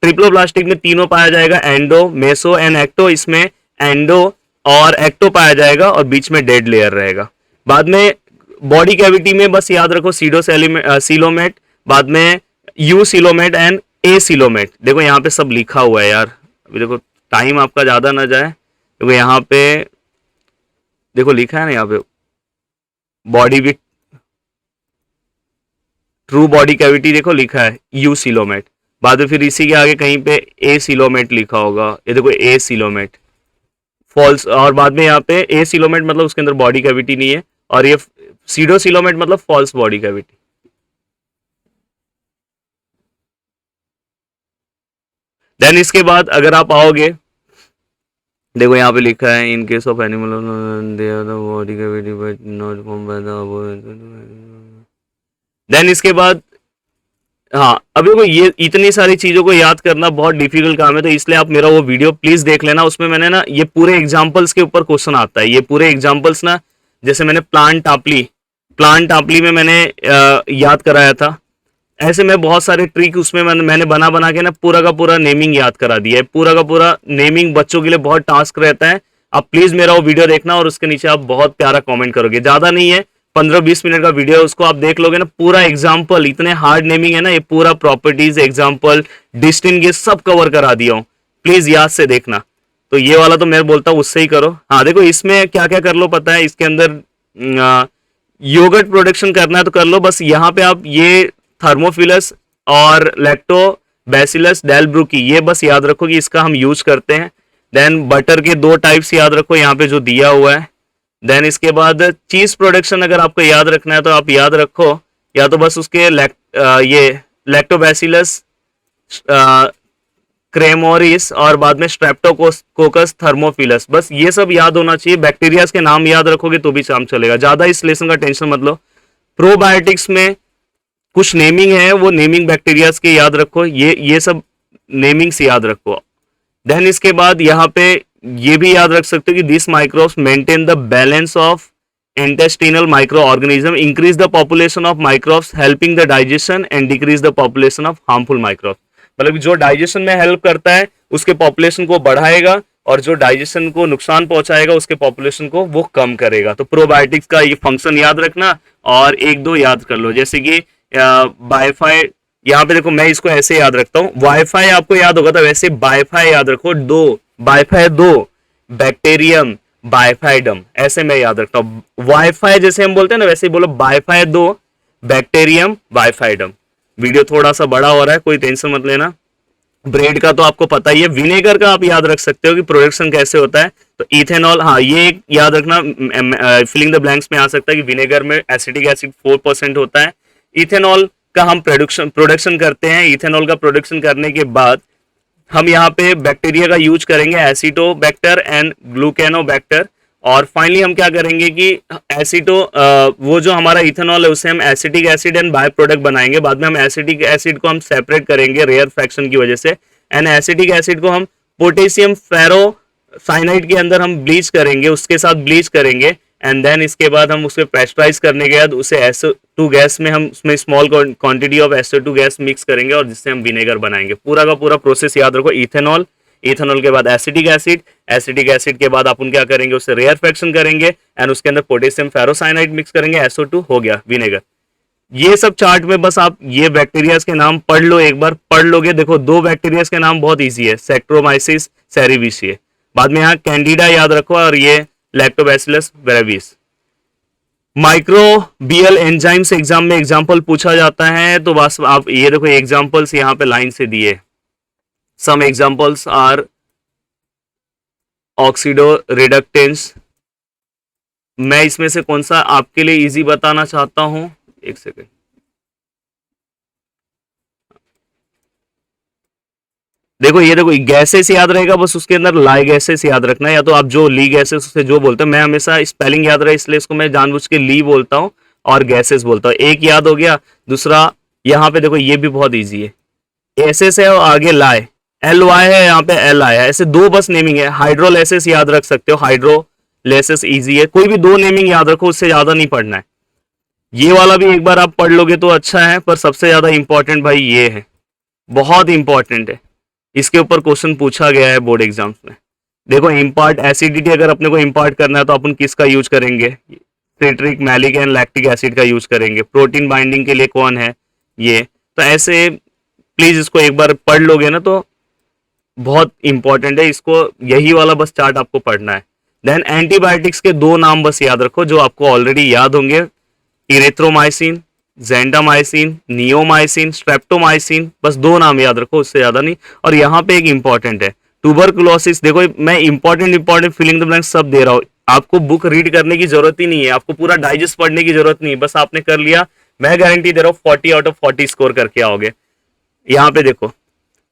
ट्रिप्लोब्लास्टिक में तीनों पाया जाएगा, एंडो, मेसो एंड एक्टो। इसमें एंडो और एक्टो पाया जाएगा और बीच में डेड लेयर रहेगा। बाद में बॉडी कैविटी में बस याद रखो सीडो सीलोमेट, बाद में you coelomate and A coelomate. देखो यहाँ पे सब लिखा हुआ है यार, अभी देखो टाइम आपका ज्यादा ना जाए। देखो यहाँ पे देखो लिखा है ना, यहाँ पे body with true body cavity देखो लिखा है यू सीलोमेट। बाद में फिर इसी के आगे कहीं पे ए सीलोमेट लिखा होगा, ये देखो ए सीलोमेट फॉल्स। और बाद में यहाँ पे ए सीलोमेट मतलब उसके अंदर बॉडी कैविटी नहीं है, और ये सीडो सीलोमेट मतलब फॉल्स बॉडी कैविटी। देन इसके बाद अगर आप आओगे, देखो यहाँ पे लिखा है in case of animal they are the body cavity but not form by the above. Then इसके बाद हाँ, अभी देखो ये इतनी सारी चीजों को याद करना बहुत डिफिकल्ट काम है, तो इसलिए आप मेरा वो वीडियो प्लीज देख लेना। उसमें मैंने ना ये पूरे एग्जांपल्स के ऊपर क्वेश्चन आता है, ये पूरे एग्जांपल्स ना, जैसे मैंने प्लांट टापली में मैंने याद कराया था, ऐसे में बहुत सारे ट्रिक उसमें मैंने बना बना के ना पूरा का पूरा नेमिंग याद करा दिया है। पूरा का पूरा नेमिंग बच्चों के लिए बहुत टास्क रहता है। आप प्लीज मेरा वो वीडियो देखना और उसके नीचे आप बहुत प्यारा कमेंट करोगे। ज्यादा नहीं है, 15-20 मिनट का वीडियो है, उसको आप देख लोगे ना, पूरा एग्जाम्पल, इतने हार्ड नेमिंग है ना, ये पूरा प्रॉपर्टीज एग्जाम्पल डिस्टिंग ये सब कवर करा दिया हूँ, प्लीज याद से देखना। तो ये वाला तो मैं बोलता हूँ उससे ही करो। हाँ देखो इसमें क्या क्या कर लो पता है, इसके अंदर योगर्ट प्रोडक्शन करना है तो कर लो। बस यहाँ पे आप ये थर्मोफिलस और लैक्टोबैसिलस डेल्ब्रुकी ये बस याद रखो कि इसका हम यूज करते हैं। देन बटर के 2 टाइप्स याद रखो यहाँ पे जो दिया हुआ है। देन इसके बाद चीज प्रोडक्शन अगर आपको याद रखना है तो आप याद रखो, या तो बस उसके ये लैक्टोबैसिलस क्रेमोरिस और बाद में स्ट्रेप्टोकोकस थर्मोफिलस, बस ये सब याद होना चाहिए। बैक्टीरियाज के नाम याद रखोगे तो भी काम चलेगा, ज्यादा इस लेसन का टेंशन मत लो। प्रोबायोटिक्स में कुछ नेमिंग है, वो नेमिंग बैक्टीरियाज के याद रखो, ये सब नेमिंग से याद रखो। देन इसके बाद यहाँ पे ये भी याद रख सकते हो कि this microbes maintain the balance of intestinal micro organism, increase the population of microbes helping the digestion and decrease the population of harmful microbes. मतलब जो डाइजेशन में हेल्प करता है उसके पॉपुलेशन को बढ़ाएगा, और जो डाइजेशन को नुकसान पहुंचाएगा उसके पॉपुलेशन को वो कम करेगा। तो प्रोबायोटिक्स का ये फंक्शन याद रखना, और 1-2 याद कर लो, जैसे कि बायोफाई। यहाँ पे देखो मैं इसको ऐसे याद रखता हूँ, वाईफाई आपको याद होगा था, वैसे बायोफाई याद रखो, 2 बायोफाई 2 बैक्टीरियम बायोफाइडम, ऐसे मैं याद रखता हूँ। वाईफाई जैसे हम बोलते हैं ना, वैसे ही बोलो बायोफाई 2 बैक्टीरियम बायोफाइडम। वीडियो थोड़ा सा बड़ा हो रहा है, कोई टेंशन मत लेना। ब्रेड का तो आपको पता ही है। विनेगर का आप याद रख सकते हो कि प्रोडक्शन कैसे होता है, तो इथेनॉल, हाँ ये एक याद रखना, फिलिंग द ब्लैंक्स में आ सकता है कि विनेगर में एसिटिक एसिड 4% होता है। इथेनॉल का हम प्रोडक्शन करते हैं। इथेनॉल का प्रोडक्शन करने के बाद हम यहाँ पे बैक्टीरिया का यूज करेंगे, एसिटोबैक्टर एंड ग्लूकेनोबैक्टर। और फाइनली हम क्या करेंगे कि वो जो हमारा इथेनॉल है उसे हम acetic acid and by product बनाएंगे। बाद में हम एसिटिक एसिड को हम सेपरेट करेंगे रेयर फ्रैक्शन की वजह से, एंड एसिटिक एसिड को हम पोटेशियम फेरो साइनाइड के अंदर हम ब्लीच करेंगे, उसके साथ ब्लीच करेंगे, एंड देन इसके बाद हम उसे प्रेशराइज करने के बाद उसे SO2 गैस में हम उसमें small quantity of SO2 gas mix करेंगे, और जिससे हम विनेगर बनाएंगे। पूरा का पूरा प्रोसेस याद रखो, इथेनॉल, इथेनॉल के बाद एसिटिक एसिड, एसिटिक एसिड के बाद अपन क्या करेंगे, उससे रेयर फ्रैक्शन करेंगे, एंड उसके अंदर पोटेशियम फेरोसाइनाइड मिक्स करेंगे, SO2 हो गया विनेगर। ये सब चार्ट में बस आप ये बैक्टीरियाज के नाम पढ़ लो, एक बार पढ़ लोगे। देखो 2 बैक्टीरियाज के नाम बहुत ईजी है, सेक्ट्रोमाइसिस सेरिविशिये। बाद में यहाँ कैंडिडा याद रखो, और ये लैक्टोबैसिलस ब्रेविस। माइक्रोबियल एंजाइम से एग्जाम में एग्जाम्पल पूछा जाता है, तो बस आप ये देखो एग्जाम्पल्स यहाँ पे लाइन से दिए। Some examples are oxido reductase. मैं इसमें से कौन सा आपके लिए इजी बताना चाहता हूं, एक सेकेंड। देखो ये देखो गैसेस याद रहेगा, बस उसके अंदर लाई गैसेस याद रखना है, या तो आप जो ली गैसेस से जो बोलते हैं, मैं हमेशा स्पेलिंग याद रहे इसलिए इसको मैं जानबूझ के ली बोलता हूँ और गैसेस बोलता हूँ। एक याद हो गया। दूसरा यहाँ पे देखो ये भी बहुत ईजी है, एसेस है और आगे लाई, एल वाई है, यहाँ पे एल आई है, ऐसे दो बस नेमिंग है। हाइड्रोलेसिस याद रख सकते हो, हाइड्रोलेसिस ईजी है, कोई भी दो नेमिंग याद रखो, उससे ज्यादा नहीं पढ़ना है। ये वाला भी एक बार आप पढ़ लोगे तो अच्छा है, पर सबसे ज्यादा इंपॉर्टेंट भाई ये है, बहुत इंपॉर्टेंट है, इसके ऊपर क्वेश्चन पूछा गया है बोर्ड एग्जाम्स में। देखो इम्पार्ट एसिडिटी अगर अपने को इम्पार्ट करना है तो अपन किसका यूज करेंगे, citric, malic and lactic acid का यूज करेंगे। प्रोटीन बाइंडिंग के लिए कौन है ये, तो ऐसे प्लीज इसको एक बार पढ़ लोगे ना तो बहुत इंपॉर्टेंट है, इसको यही वाला बस चार्ट आपको पढ़ना है। देन एंटीबायोटिक्स के दो नाम बस याद रखो जो आपको ऑलरेडी याद होंगे, इरेथ्रोमाइसिन, जेंडामाइसिन, नियोमाइसिन, स्ट्रेप्टोमाइसिन, बस दो नाम याद रखो, उससे ज्यादा नहीं। और यहाँ पे एक इंपॉर्टेंट है ट्यूबरकुलोसिस। देखो मैं इंपॉर्टेंट फिलिंग द ब्लैंक्स सब दे रहा हूँ, आपको बुक रीड करने की जरूरत ही नहीं है, आपको पूरा डाइजेस्ट पढ़ने की जरूरत नहीं है, बस आपने कर लिया, मैं गारंटी दे रहा हूँ 40 आउट ऑफ 40 स्कोर करके आओगे। यहाँ पे देखो,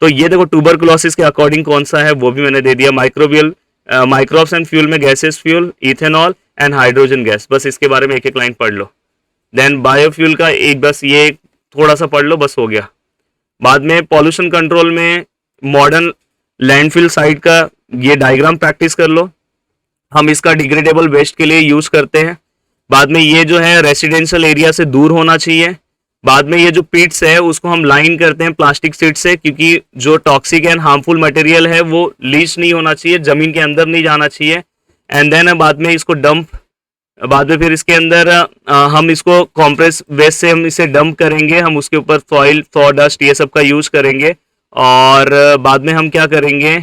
तो ये देखो ट्यूबरकुलोसिस के अकॉर्डिंग कौन सा है वो भी मैंने दे दिया, माइक्रोबियल माइक्रोब्स एंड फ्यूल में gases fuel, ethanol and hydrogen gas, बस इसके बारे में एक एक लाइन पढ़ लो। देन बायोफ्यूल का एक बस ये थोड़ा सा पढ़ लो, बस हो गया। बाद में पॉल्यूशन कंट्रोल में मॉडर्न लैंडफिल साइट का ये डायग्राम प्रैक्टिस कर लो, हम इसका डिग्रेडेबल वेस्ट के लिए यूज करते हैं। बाद में ये जो है रेसिडेंशियल एरिया से दूर होना चाहिए। बाद में ये जो पिट्स है उसको हम लाइन करते हैं प्लास्टिक शीट से, क्योंकि जो टॉक्सिक एंड हार्मफुल मटेरियल है वो लीच नहीं होना चाहिए, जमीन के अंदर नहीं जाना चाहिए। एंड देन बाद में इसको डंप, बाद में फिर इसके अंदर हम इसको कॉम्प्रेस वेस्ट से हम इसे डंप करेंगे, हम उसके ऊपर सॉइल, सॉडस्ट ये सब का यूज करेंगे। और बाद में हम क्या करेंगे,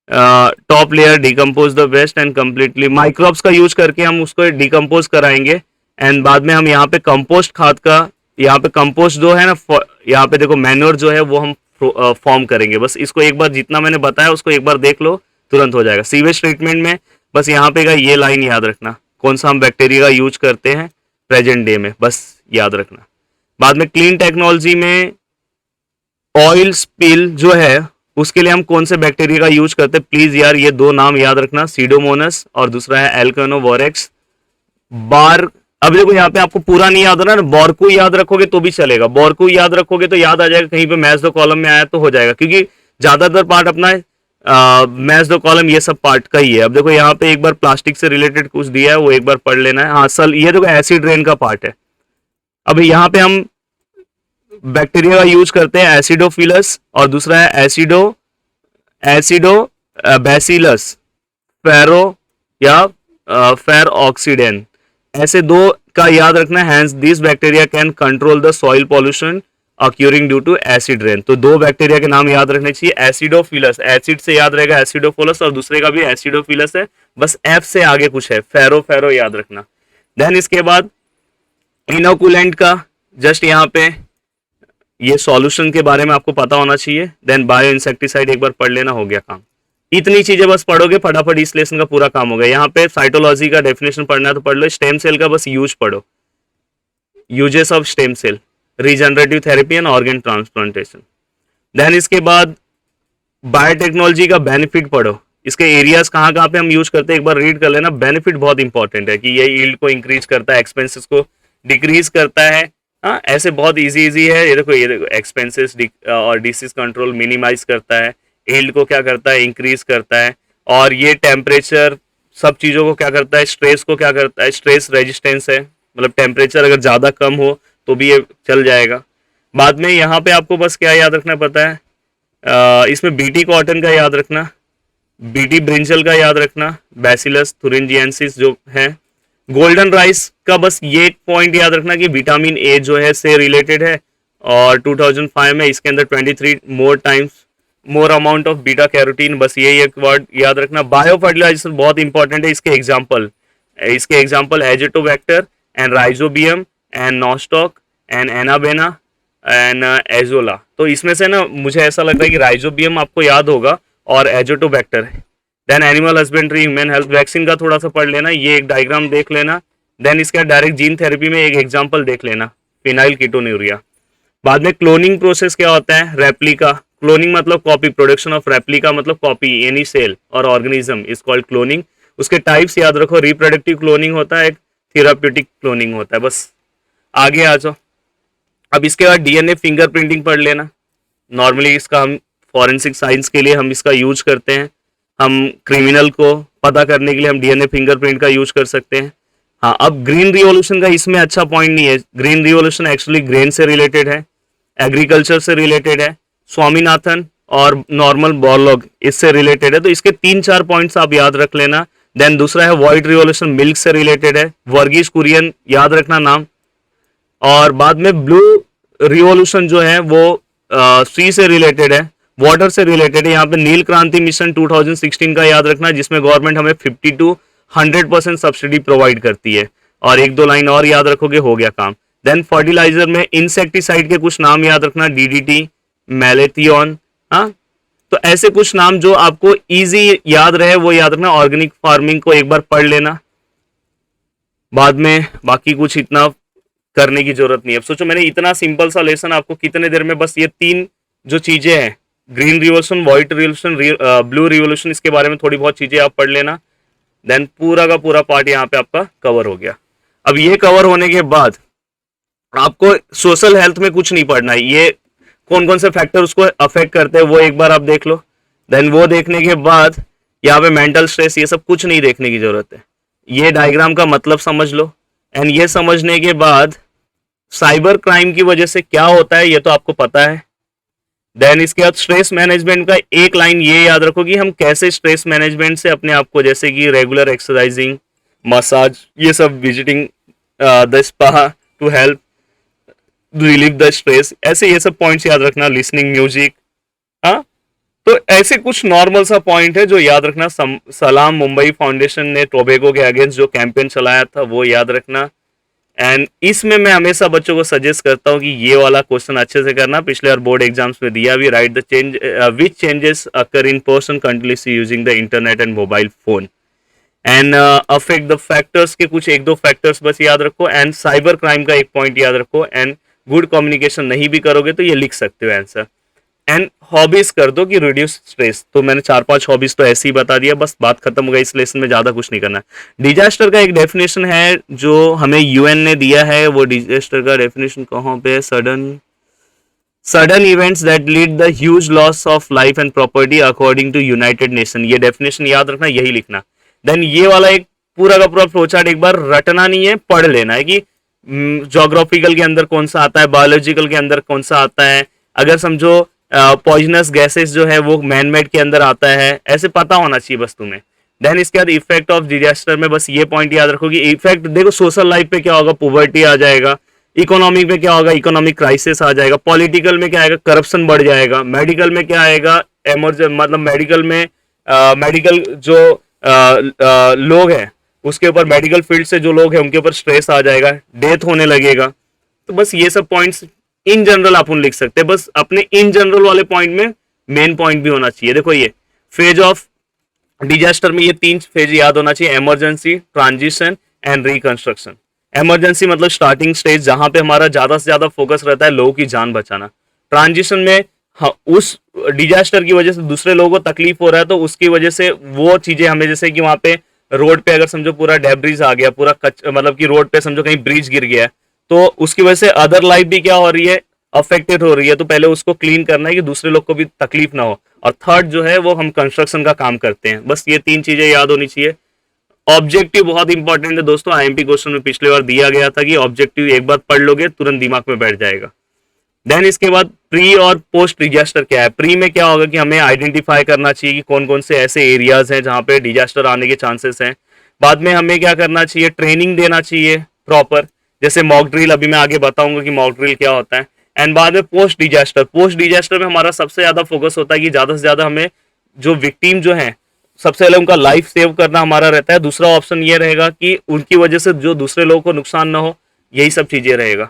top layer decompose the waste and completely microbes का यूज करके हम उसको डिकम्पोज कराएंगे। एंड बाद में हम यहाँ पे कंपोस्ट खाद का, यहाँ पे कंपोस्ट जो है ना, यहाँ पे देखो मैन्योर जो है वो हम फॉर्म करेंगे। बस इसको एक बार जितना मैंने बताया उसको एक बार देख लो, तुरंत हो जाएगा। सीवेज ट्रीटमेंट में बस यहाँ पे का ये लाइन याद रखना, कौन सा हम बैक्टीरिया का यूज करते हैं प्रेजेंट डे में, बस याद रखना। बाद में क्लीन टेक्नोलॉजी में ऑयल स्पिल जो है उसके लिए हम कौन से बैक्टीरिया का यूज करते हैं, प्लीज यार ये दो नाम याद रखना, सीडोमोनस और दूसरा है एल्कानोवोरेक्स। बार, अब देखो यहाँ पे आपको पूरा नहीं याद होना ना, बोरकू याद रखोगे तो भी चलेगा, बोरकू याद रखोगे तो याद आ जाएगा, कहीं पे मैच द कॉलम में आया तो हो जाएगा, क्योंकि ज्यादातर पार्ट अपना मैच द कॉलम ये सब पार्ट का ही है। अब देखो यहाँ पे एक बार प्लास्टिक से रिलेटेड कुछ दिया है वो एक बार पढ़ लेना है। हाँ सल, ये देखो एसिड रेन का पार्ट है। अब यहाँ पे हम बैक्टीरिया का यूज करते हैं एसिडोफिलस और दूसरा है एसिडो बैसिलस फेरो या फेर ऑक्सीडेन, ऐसे दो का याद रखना है। Hence this bacteria can control the soil pollution occurring due to acid rain. तो दो बैक्टीरिया के नाम याद रखने चाहिए, एसिडोफिलस, एसिड से याद रहेगा एसिडोफिलस, और दूसरे का भी एसिडोफिलस है, बस एफ से आगे कुछ है, फेरो याद रखना। देन इसके बाद इनोकुलेंट का जस्ट यहाँ पे ये सॉल्यूशन के बारे में आपको पता होना चाहिए। देन बायो इंसेक्टिसाइड एक बार पढ़ लेना, हो गया काम। इतनी चीजें बस पढ़ोगे फटाफट इस लेसन का पूरा काम हो गया। यहाँ पे साइटोलॉजी का डेफिनेशन पढ़ना है तो पढ़ लो, स्टेम सेल का बस यूज पढ़ो, uses of stem cell, regenerative therapy and organ transplantation. Then इसके बाद बायोटेक्नोलॉजी का बेनिफिट पढ़ो, इसके एरियाज कहाँ कहाँ पे हम यूज करते हैं एक बार रीड कर लेना। बेनिफिट बहुत इंपॉर्टेंट है कि ये यील्ड को इंक्रीज करता है, एक्सपेंसेस को डिक्रीज करता है। हाँ ऐसे बहुत इजी है, ये देखो एक्सपेंसेस और डिसीज कंट्रोल मिनिमाइज करता है, यील्ड को क्या करता है इंक्रीज करता है, और ये टेम्परेचर सब चीज़ों को क्या करता है, स्ट्रेस को क्या करता है, स्ट्रेस रेजिस्टेंस है, मतलब टेम्परेचर अगर ज़्यादा कम हो तो भी ये चल जाएगा। बाद में यहाँ पे आपको बस क्या याद रखना पता है, इसमें बीटी कॉटन का याद रखना, बीटी ब्रिंजल का याद रखना, बैसिलस थुरिंजिएंसिस जो है। गोल्डन राइस का बस ये एक पॉइंट याद रखना कि विटामिन ए जो है से रिलेटेड है, और 2005 में इसके अंदर 23 more amount of beta carotene, बस ये एक वर्ड याद रखना। बायो फर्टिलाइजेशन बहुत इंपॉर्टेंट है, इसके example Azotobacter and rhizobium and nostoc and anabaena and azolla. तो इसमें से ना मुझे ऐसा लग रहा है कि राइजोबियम आपको याद होगा और एजिटोबैक्टर है। Then animal husbandry, human health, vaccine का थोड़ा सा पढ़ लेना, ये एक डायग्राम देख लेना। देन इसका डायरेक्ट जीन थेरेपी में एक एग्जांपल देख लेना, फिनाइल कीटोन्यूरिया। बाद में क्लोनिंग प्रोसेस क्या होता है, रेप्लिका क्लोनिंग मतलब कॉपी, प्रोडक्शन ऑफ रेप्लिका मतलब कॉपी, एनी सेल और ऑर्गेनिज्म इज कॉल्ड क्लोनिंग। उसके टाइप्स याद रखो, रिप्रोडक्टिव क्लोनिंग होता है, एक थेराप्यूटिक क्लोनिंग होता है। बस आगे आ जाओ। अब इसके बाद डीएनए फिंगरप्रिंटिंग पढ़ लेना। नॉर्मली इसका हम फॉरेंसिक साइंस के लिए हम इसका यूज करते हैं। हम क्रिमिनल को पता करने के लिए हम डीएनए फिंगरप्रिंट का यूज कर सकते हैं। हाँ, अब ग्रीन रिवॉल्यूशन का इसमें अच्छा पॉइंट नहीं है। ग्रीन रिवॉल्यूशन एक्चुअली ग्रेन से रिलेटेड है, एग्रीकल्चर से रिलेटेड है, स्वामीनाथन और नॉर्मल बोरलॉग इससे रिलेटेड है। तो इसके 3-4 पॉइंट्स आप याद रख लेना। देन दूसरा है व्हाइट रिवॉल्यूशन, मिल्क से रिलेटेड है, वर्गीज कुरियन याद रखना नाम। और बाद में ब्लू रिवॉल्यूशन जो है वो सी से रिलेटेड है, वाटर से रिलेटेड है। यहाँ पे नील क्रांति मिशन 2016 का याद रखना, जिसमें गवर्नमेंट हमें 50 to 100% सब्सिडी प्रोवाइड करती है। और एक दो लाइन और याद रखोगे, हो गया काम। देन फर्टिलाइजर में इंसेक्टिसाइड के कुछ नाम याद रखना, डीडीटी, मैलेथियन। हाँ, तो ऐसे कुछ नाम जो आपको इजी याद रहे वो याद रखना। ऑर्गेनिक फार्मिंग को एक बार पढ़ लेना, बाद में बाकी कुछ इतना करने की जरूरत नहीं है। अब सोचो मैंने इतना सिंपल सा लेसन आपको कितने देर में, बस ये 3 जो चीजें हैं, green revolution, white revolution, blue revolution, इसके बारे में थोड़ी बहुत चीजें आप पढ़ लेना। देन पूरा का पूरा पार्ट यहाँ पे आपका कवर हो गया। अब ये कवर होने के बाद आपको सोशल हेल्थ में कुछ नहीं पढ़ना है। ये कौन कौन से फैक्टर उसको अफेक्ट करते हैं वो एक बार आप देख लो। देन वो देखने के बाद यहाँ पे मेंटल स्ट्रेस, ये सब कुछ नहीं देखने की जरूरत है। ये डायग्राम का मतलब समझ लो। एंड ये समझने के बाद साइबर क्राइम की वजह से क्या होता है ये तो आपको पता है। देन इसके बाद स्ट्रेस मैनेजमेंट का एक लाइन ये याद रखो कि हम कैसे स्ट्रेस मैनेजमेंट से अपने आप को, जैसे कि रेगुलर एक्सरसाइजिंग, मसाज, ये सब, visiting the spa to help relieve the stress, ऐसे ये सब पॉइंट्स याद रखना। Listening music. हाँ, तो ऐसे कुछ नॉर्मल सा पॉइंट है जो याद रखना। सलाम मुंबई फाउंडेशन ने टोबैको के अगेंस्ट जो कैंपेन चलाया था वो याद रखना। एंड इसमें मैं हमेशा बच्चों को सजेस्ट करता हूँ कि ये वाला क्वेश्चन अच्छे से करना। पिछले बार बोर्ड एग्जाम्स में दिया भी, right the change which changes occur in person continuously using the internet and mobile phone and affect the factors के कुछ 1-2 फैक्टर्स बस याद रखो। एंड साइबर क्राइम का एक पॉइंट याद रखो। एंड गुड कम्युनिकेशन नहीं भी करोगे तो ये लिख सकते हो आंसर। एंड हॉबीज कर दो कि रिड्यूस स्ट्रेस। तो मैंने 4-5 हॉबीज तो ऐसे ही बता दिया, बस बात खत्म हो गई। इस लेसन में ज्यादा कुछ नहीं करना। डिजास्टर का एक डेफिनेशन है जो हमें यूएन ने दिया है। वो डिजास्टर का डेफिनेशन कहाँ पे है? Sudden events that lead the huge loss of life and property according to United Nation. ये डेफिनेशन याद रखना, यही लिखना। देन ये वाला एक पूरा का पूरा फ्लोचार्ट एक बार रटना नहीं है, पढ़ लेना है कि ज्योग्राफिकल के अंदर कौन सा आता है, बायोलॉजिकल के अंदर कौन सा आता है। अगर समझो पॉइजनस गैसेस जो है वो मैन मेड के अंदर आता है, ऐसे पता होना चाहिए बस तुम्हें। देन इसके बाद इफेक्ट ऑफ डिजास्टर में बस ये पॉइंट याद रखो कि इफेक्ट देखो, सोशल लाइफ पे क्या होगा, पॉवर्टी आ जाएगा। इकोनॉमिक में क्या होगा, इकोनॉमिक क्राइसिस आ जाएगा। पॉलिटिकल में क्या आएगा, करप्शन बढ़ जाएगा। मेडिकल में क्या आएगा, मतलब मेडिकल में मेडिकल जो लोग हैं उसके ऊपर, मेडिकल फील्ड से जो लोग हैं उनके ऊपर स्ट्रेस आ जाएगा, डेथ होने लगेगा। तो बस ये सब पॉइंट्स इन जनरल अपन लिख सकते हैं। बस अपने इन जनरल वाले पॉइंट में मेन पॉइंट भी होना चाहिए। देखो ये फेज ऑफ डिजास्टर में ये 3 फेज याद होना चाहिए, emergency, transition and reconstruction. Emergency मतलब स्टार्टिंग स्टेज जहां पे हमारा ज्यादा से ज्यादा फोकस रहता है लोगों की जान बचाना। ट्रांजिशन में उस डिजास्टर की वजह से दूसरे लोगों को तकलीफ हो रहा है तो उसकी वजह से वो चीजें हमें, जैसे कि वहां पे रोड पे अगर समझो पूरा डेब्रिज आ गया, पूरा मतलब कि रोड पे समझो कहीं ब्रिज गिर गया है तो उसकी वजह से अदर लाइफ भी क्या हो रही है, अफेक्टेड हो रही है। तो पहले उसको क्लीन करना है कि दूसरे लोग को भी तकलीफ ना हो। और थर्ड जो है वो हम कंस्ट्रक्शन का काम करते हैं। बस ये 3 चीजें याद होनी चाहिए। ऑब्जेक्टिव बहुत इंपॉर्टेंट है दोस्तों। आईएमपी क्वेश्चन में पिछले बार दिया गया था कि ऑब्जेक्टिव एक बार पढ़ लोगे तुरंत दिमाग में बैठ जाएगा। देन इसके बाद प्री और पोस्ट डिजास्टर क्या है। प्री में क्या होगा कि हमें आइडेंटिफाई करना चाहिए कि कौन कौन से ऐसे एरियाज हैं जहां पे डिजास्टर आने के चांसेस हैं। बाद में हमें क्या करना चाहिए, ट्रेनिंग देना चाहिए प्रॉपर, जैसे मॉक ड्रिल, अभी मैं आगे बताऊंगा कि मॉक ड्रिल क्या होता है। एंड बाद में पोस्ट डिजास्टर। पोस्ट डिजास्टर में हमारा सबसे ज्यादा फोकस होता है कि ज्यादा से ज्यादा हमें जो विक्टिम जो है सबसे पहले उनका लाइफ सेव करना हमारा रहता है। दूसरा ऑप्शन ये रहेगा कि उनकी वजह से जो दूसरे लोगों को नुकसान ना हो, यही सब चीजें रहेगा।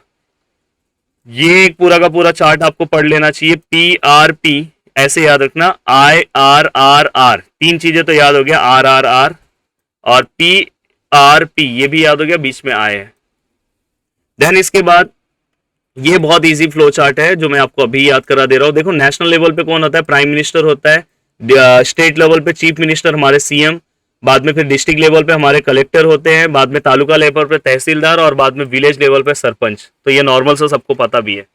ये एक पूरा का पूरा चार्ट आपको पढ़ लेना चाहिए। PRP ऐसे याद रखना, IRRR, 3 चीजें तो याद हो गया, RRR और PRP ये भी याद हो गया, बीच में आए है। देन इसके बाद ये बहुत इजी फ्लो चार्ट है जो मैं आपको अभी याद करा दे रहा हूँ। देखो नेशनल लेवल पे कौन होता है, प्राइम मिनिस्टर होता है, स्टेट लेवल पे चीफ मिनिस्टर हमारे सीएम, बाद में फिर डिस्ट्रिक्ट लेवल पे हमारे कलेक्टर होते हैं, बाद में तालुका लेवल पे तहसीलदार और बाद में विलेज लेवल पे सरपंच। तो ये नॉर्मल से सबको पता भी है।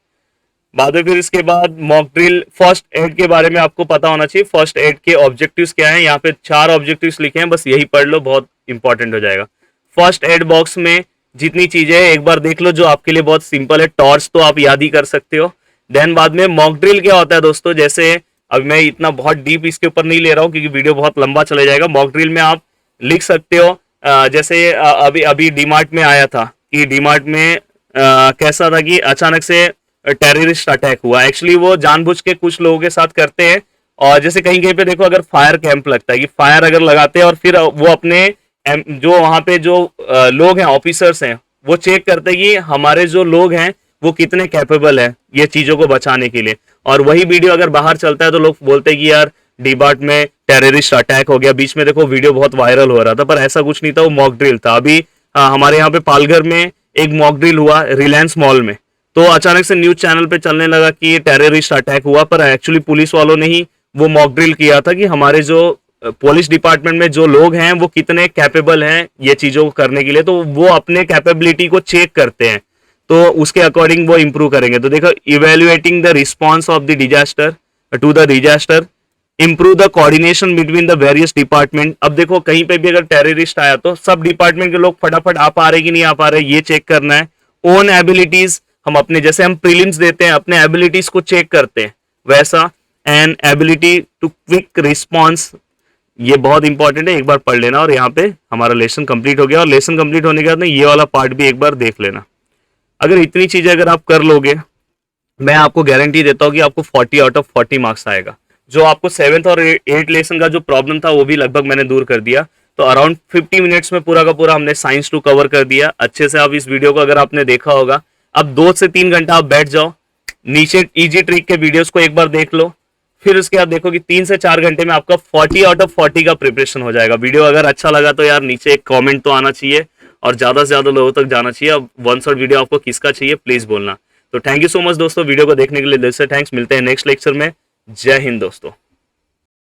बाद में फिर इसके बाद मॉक ड्रिल, फर्स्ट एड के बारे में आपको पता होना चाहिए। फर्स्ट एड के ऑब्जेक्टिव्स क्या हैं, यहाँ पे 4 ऑब्जेक्टिव्स लिखे हैं, बस यही पढ़ लो, बहुत इंपॉर्टेंट हो जाएगा। फर्स्ट एड बॉक्स में जितनी चीजें हैं एक बार देख लो, जो आपके लिए बहुत सिंपल है। टॉर्च तो आप याद ही कर सकते हो। देन बाद में मॉक ड्रिल क्या होता है दोस्तों, जैसे अब मैं इतना बहुत डीप इसके ऊपर नहीं ले रहा हूँ क्योंकि वीडियो बहुत लंबा चला जाएगा। मॉक ड्रिल में आप लिख सकते हो जैसे अभी अभी डीमार्ट में आया था कि डीमार्ट में कैसा था कि अचानक से टेररिस्ट अटैक हुआ। एक्चुअली वो जानबूझ के कुछ लोगों के साथ करते हैं। और जैसे कहीं कहीं पे देखो, अगर फायर कैंप लगता है कि फायर अगर लगाते हैं और फिर वो अपने जो वहां पे जो लोग हैं, ऑफिसर्स हैं, वो चेक करते हैं कि हमारे जो लोग हैं वो कितने कैपेबल है ये चीजों को बचाने के लिए। और वही वीडियो अगर बाहर चलता है तो लोग बोलते हैं कि यार डीबार्ट में टेररिस्ट अटैक हो गया। बीच में देखो वीडियो बहुत वायरल हो रहा था, पर ऐसा कुछ नहीं था, वो मॉक ड्रिल था। अभी हमारे यहाँ पे पालघर में एक मॉक ड्रिल हुआ रिलायंस मॉल में, तो अचानक से न्यूज चैनल पे चलने लगा कि टेररिस्ट अटैक हुआ, पर एक्चुअली पुलिस वालों ने ही वो मॉक ड्रिल किया था कि हमारे जो पुलिस डिपार्टमेंट में जो लोग हैं वो कितने कैपेबल हैं ये चीजों को करने के लिए। तो वो अपने कैपेबिलिटी को चेक करते हैं, तो उसके अकॉर्डिंग वो इंप्रूव करेंगे। तो देखो, evaluating the response of the disaster to the disaster, improve the coordination between the various department. अब देखो कहीं पे भी अगर टेररिस्ट आया तो सब डिपार्टमेंट के लोग फटाफट आ पा रहे कि नहीं आ पा रहे, ये चेक करना है। ओन एबिलिटीज, हम अपने जैसे हम प्रीलिम्स देते हैं अपने एबिलिटीज को चेक करते हैं, वैसा and ability to quick response, ये बहुत इंपॉर्टेंट है, एक बार पढ़ लेना। और यहाँ पे हमारा लेसन कंप्लीट हो गया। और लेसन कंप्लीट होने के बाद में ये वाला पार्ट भी एक बार देख लेना। अगर इतनी चीजें अगर आप कर लोगे, मैं आपको गारंटी देता हूँ कि आपको 40 आउट ऑफ 40 मार्क्स आएगा। जो आपको 7th और 8th लेसन का जो प्रॉब्लम था वो भी लगभग मैंने दूर कर दिया। तो अराउंड 50 मिनट्स में पूरा का पूरा हमने साइंस 2 कवर कर दिया अच्छे से। आप इस वीडियो को अगर आपने देखा होगा, अब 2 से 3 घंटा आप बैठ जाओ, नीचे इजी ट्रिक के वीडियोस को एक बार देख लो, फिर उसके बाद देखो कि 3 से 4 घंटे में आपका 40 आउट ऑफ 40 का प्रिपरेशन हो जाएगा। वीडियो अगर अच्छा लगा तो यार नीचे एक कमेंट तो आना चाहिए और ज्यादा से ज्यादा लोगों तक जाना चाहिए। अब वन शॉट वीडियो आपको किसका चाहिए प्लीज बोलना। तो थैंक यू सो मच दोस्तों, वीडियो को देखने के लिए दिल से थैंक्स। मिलते हैं नेक्स्ट लेक्चर में। जय हिंद दोस्तों।